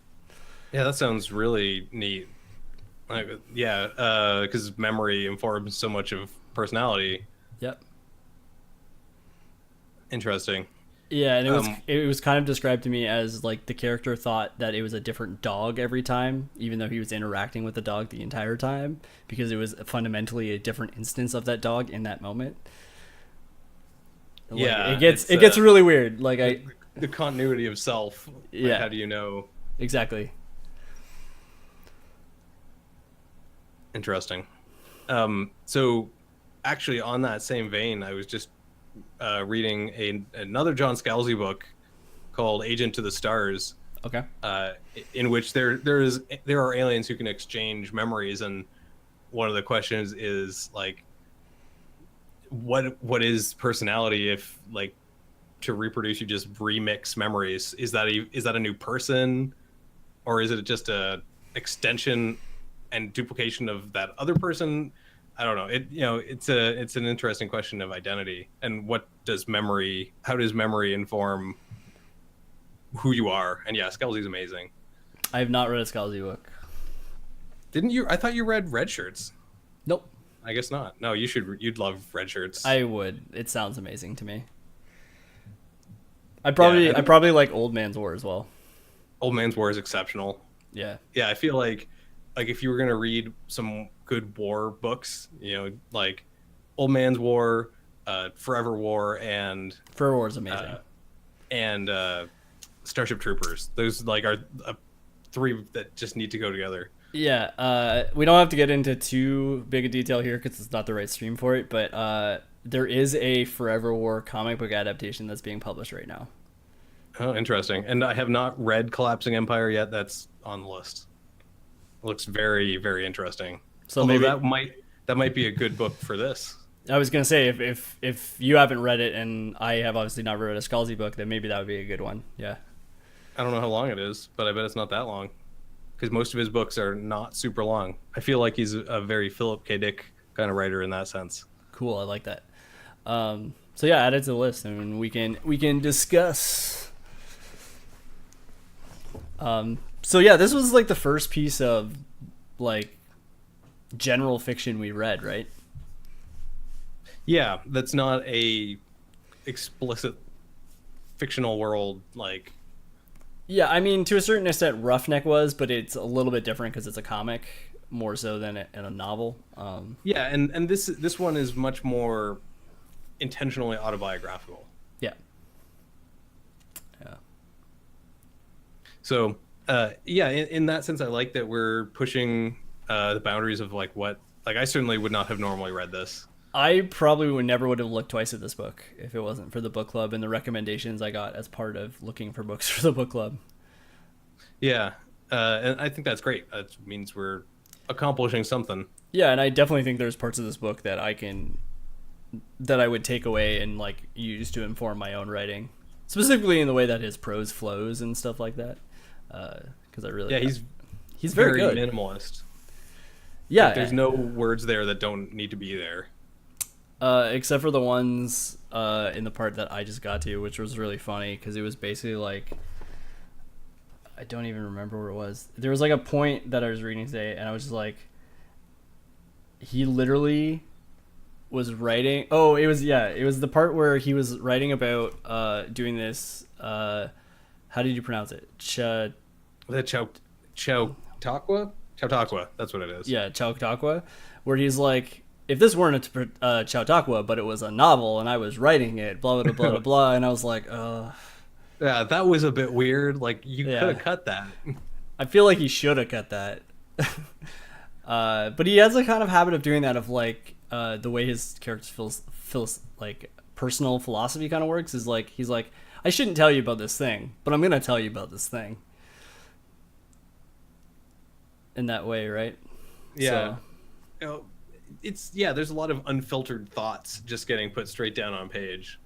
Yeah, that sounds really neat. Like, yeah, because memory informs so much of personality. Yep. Interesting. Yeah, and Um, it was kind of described to me as like the character thought that it was a different dog every time, even though he was interacting with the dog the entire time, because it was fundamentally a different instance of that dog in that moment. Like, yeah, it gets really weird. Like the, the continuity of self. Like, yeah, how do you know? exactly. Interesting. So actually, on that same vein, I was just reading another John Scalzi book called Agent to the Stars, Okay. in which there are aliens who can exchange memories, and one of the questions is like, what is personality if like to reproduce you just remix memories? Is that a new person, or is it just a extension and duplication of that other person? I don't know. It's an interesting question of identity and how does memory inform who you are? And yeah, Scalzi's amazing. I have not read a Scalzi book. Didn't you? I thought you read Red Shirts. Nope. I guess not. No, you should. You'd love Red Shirts. I would. It sounds amazing to me. Yeah, I probably like Old Man's War as well. Old Man's War is exceptional. Yeah. Yeah, I feel like if you were gonna read some good war books, like Old Man's War, Forever War, and Fur War is amazing. and Starship Troopers. Those like are three that just need to go together. Yeah, we don't have to get into too big a detail here because it's not the right stream for it, but there is a Forever War comic book adaptation that's being published right now. Oh, interesting. And I have not read Collapsing Empire yet. That's on the list. Looks very, very interesting. So Although maybe that might be a good book for this. I was gonna say if you haven't read it and I have obviously not read a Scalzi book, then maybe that would be a good one. Yeah. I don't know how long it is, but I bet it's not that long. Because most of his books are not super long. I feel like he's a very Philip K. Dick kind of writer in that sense. Cool. I like that. So yeah, add it to the list and we can discuss. So yeah, this was like the first piece of like general fiction we read, right? Yeah, that's not a explicit fictional world like. Yeah, I mean, to a certain extent, Roughneck was, but it's a little bit different because it's a comic more so than in a novel. Yeah, and this one is much more intentionally autobiographical. Yeah. Yeah. So, yeah, in that sense, I like that we're pushing the boundaries of like what. Like, I certainly would not have normally read this. I probably would have looked twice at this book if it wasn't for the book club and the recommendations I got as part of looking for books for the book club. Yeah, and I think that's great. That means we're accomplishing something. Yeah, and I definitely think there's parts of this book that I would take away and like use to inform my own writing, specifically in the way that his prose flows and stuff like that. Because I really he's very good. Minimalist. Yeah, like, there's no words there that don't need to be there. Except for the ones in the part that I just got to, which was really funny because it was basically like, I don't even remember where it was. There was like a point that I was reading today, and I was just like, he literally was writing. Oh, it was the part where he was writing about doing this. How did you pronounce it? The Chautauqua? Chautauqua, that's what it is. Yeah, Chautauqua, where he's like, if this weren't a Chautauqua, but it was a novel and I was writing it, blah, blah, blah, blah, blah. And I was like, yeah, that was a bit weird. Like, you could have cut that. I feel like he should have cut that. But he has a kind of habit of doing that, of like the way his characters feels like personal philosophy kind of works is like, he's like, I shouldn't tell you about this thing, but I'm going to tell you about this thing. In that way, right? Yeah. So, there's a lot of unfiltered thoughts just getting put straight down on page,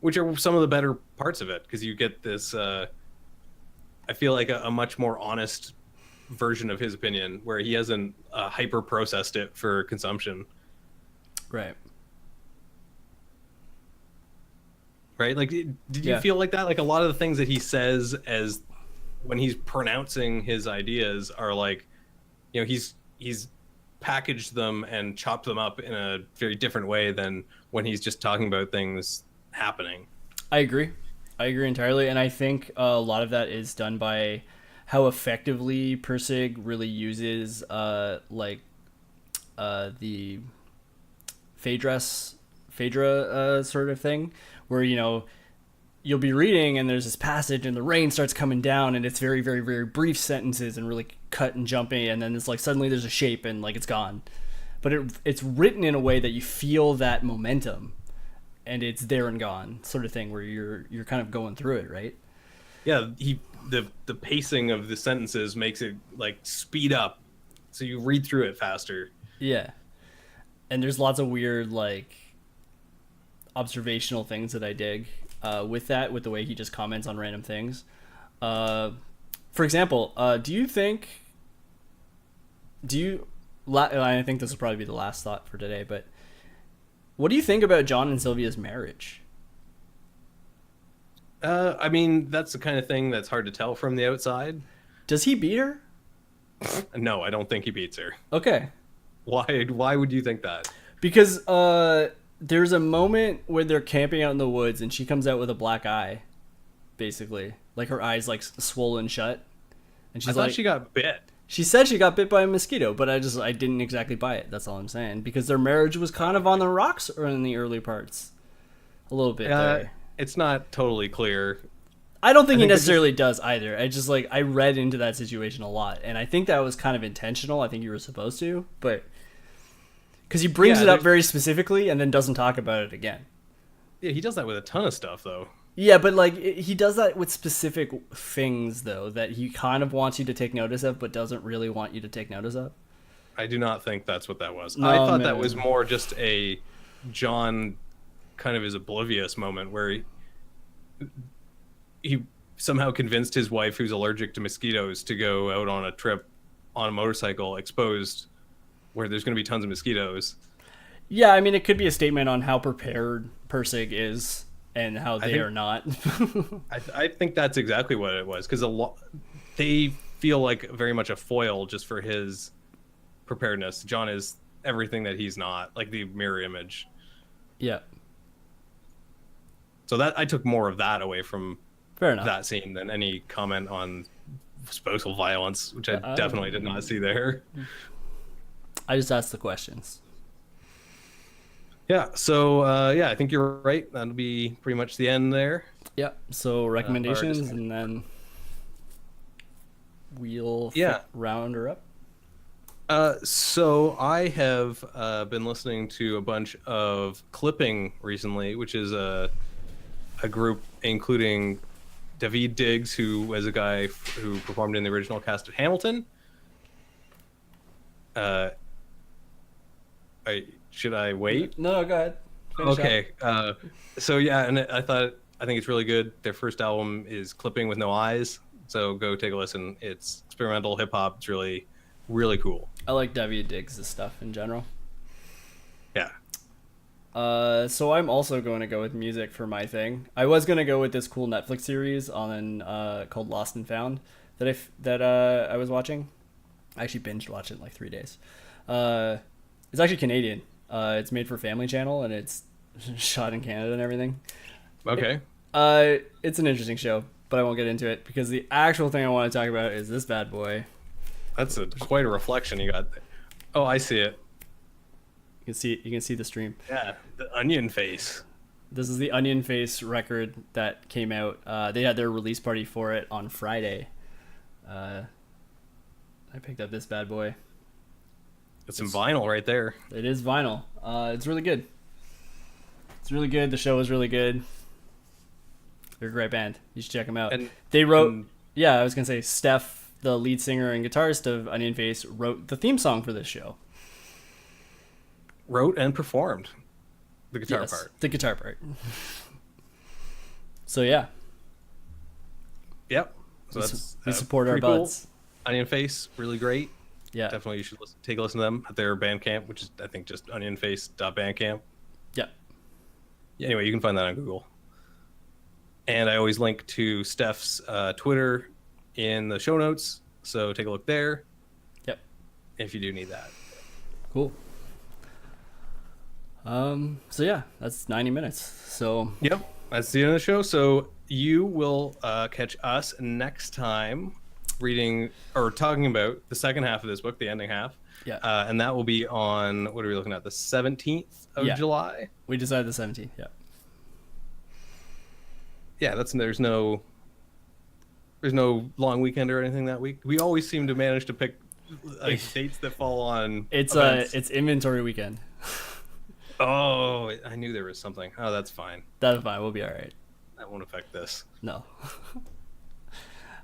which are some of the better parts of it, because you get this I feel like a much more honest version of his opinion, where he hasn't hyper processed it for consumption. Right, like, did you feel like that? Like, a lot of the things that he says as when he's pronouncing his ideas are like, he's packaged them and chopped them up in a very different way than when he's just talking about things happening. I agree. I agree entirely, and I think a lot of that is done by how effectively Persig really uses the Phaedra sort of thing, where you'll be reading and there's this passage and the rain starts coming down and it's very very very brief sentences and really cut and jumpy, and then it's like suddenly there's a shape and like it's gone, but it's written in a way that you feel that momentum and it's there and gone sort of thing, where you're kind of going through it, right? Yeah, the pacing of the sentences makes it like speed up, so you read through it faster. Yeah, and there's lots of weird like observational things that I dig with the way he just comments on random things. For example, I think this will probably be the last thought for today, but what do you think about John and Sylvia's marriage? I mean, that's the kind of thing that's hard to tell from the outside. Does he beat her? No, I don't think he beats her. Okay. Why would you think that? Because there's a moment where they're camping out in the woods and she comes out with a black eye, basically. Like her eyes like swollen shut. And she's I thought like, she got bit. she said she got bit by a mosquito, but I didn't exactly buy it. That's all I'm saying. Because their marriage was kind of on the rocks in the early parts. A little bit there. It's not totally clear. I don't think he necessarily does either. I just I read into that situation a lot, and I think that was kind of intentional. I think you were supposed to, but because he brings it up very specifically and then doesn't talk about it again. Yeah, he does that with a ton of stuff, though. Yeah, but he does that with specific things, though, that he kind of wants you to take notice of, but doesn't really want you to take notice of. I do not think that's what that was. No, I thought that was more just a John kind of is oblivious moment where he somehow convinced his wife, who's allergic to mosquitoes, to go out on a trip on a motorcycle exposed where there's going to be tons of mosquitoes. Yeah, I mean, it could be a statement on how prepared Persig is and how they are not. I think that's exactly what it was, because they feel like very much a foil just for his preparedness. John is everything that he's not, like the mirror image. Yeah. So that I took more of that away from Fair enough. that scene than any comment on spousal violence, which I definitely did not see there. I just asked the questions. Yeah, so I think you're right. That'll be pretty much the end there. Yeah. So recommendations, and then we'll round her up. So I have been listening to a bunch of Clipping recently, which is a group including David Diggs, who was a guy who performed in the original cast of Hamilton. Should I wait? No, go ahead. Finish Okay. So yeah, and I think it's really good. Their first album is Clipping with No Eyes, so go take a listen. It's experimental hip hop. It's really, really cool. I like David Diggs' stuff in general. Yeah. So I'm also going to go with music for my thing. I was going to go with this cool Netflix series called Lost and Found that I was watching. I actually binged watched it in like 3 days. It's actually Canadian. It's made for Family Channel and it's shot in Canada and everything. Okay. It's an interesting show, but I won't get into it because the actual thing I want to talk about is this bad boy. That's quite a reflection you got there. Oh, I see it. You can see the stream. Yeah, the onion face. This is the Onion Face record that came out. They had their release party for it on Friday. I picked up this bad boy. It's some vinyl right there. It is vinyl. It's really good. It's really good. The show was really good. They're a great band. You should check them out. And they wrote... I was going to say, Steph, the lead singer and guitarist of Onion Face, wrote the theme song for this show. Wrote and performed the guitar part. The guitar part. So yeah. Yep. So we support our cool. buds. Onion Face, really great. Yeah. Definitely you should take a listen to them at their Bandcamp, which is I think just onionface.bandcamp. Yeah. Anyway, you can find that on Google. And I always link to Steph's Twitter in the show notes, so take a look there. Yep. If you do need that. Cool. So yeah, that's 90 minutes. So yep. That's the end of the show. So you will catch us next time reading or talking about the second half of this book, the ending half. Yeah. And that will be on, what are we looking at? The 17th of Yeah. July? We decided the 17th. Yeah. Yeah, there's no long weekend or anything that week. We always seem to manage to pick like dates that fall on events. It's inventory weekend. Oh, I knew there was something. Oh, that's fine. That's fine. We'll be all right. That won't affect this. No.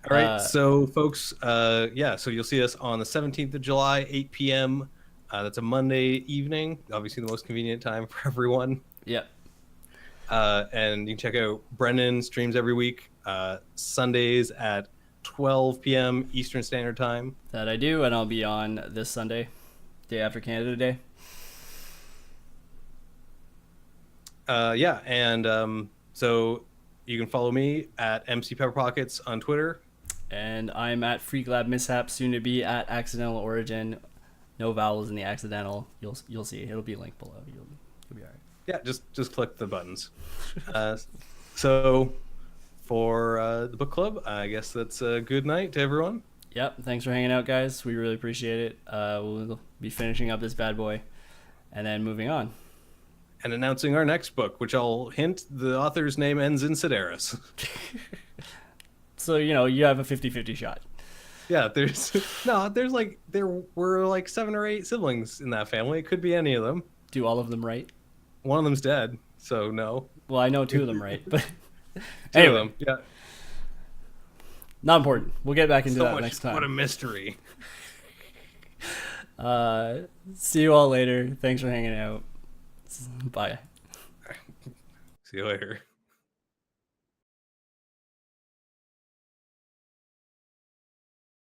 All right, so folks, yeah, so you'll see us on the 17th of July, 8 p.m. That's a Monday evening, obviously the most convenient time for everyone. Yep. And you can check out Brendan streams every week, Sundays at 12 p.m. Eastern Standard Time. That I do, and I'll be on this Sunday, day after Canada Day. Yeah, and so you can follow me at MC Pepper Pockets on Twitter. And I'm at Freak Lab Mishap, soon to be at Accidental Origin. No vowels in the accidental. You'll see. It'll be linked below. You'll be all right. Yeah, just click the buttons. So for the book club, I guess that's a good night to everyone. Yep. Thanks for hanging out, guys. We really appreciate it. We'll be finishing up this bad boy and then moving on. And announcing our next book, which I'll hint the author's name ends in Sedaris. So, you have a 50-50 shot. Yeah, there were like 7 or 8 siblings in that family. It could be any of them. Do all of them right? One of them's dead, so no. Well, I know 2 of them right, but Two anyway, of them, yeah. Not important. We'll get back into So that much, next time. what a mystery. See you all later. Thanks for hanging out. Bye. See you later.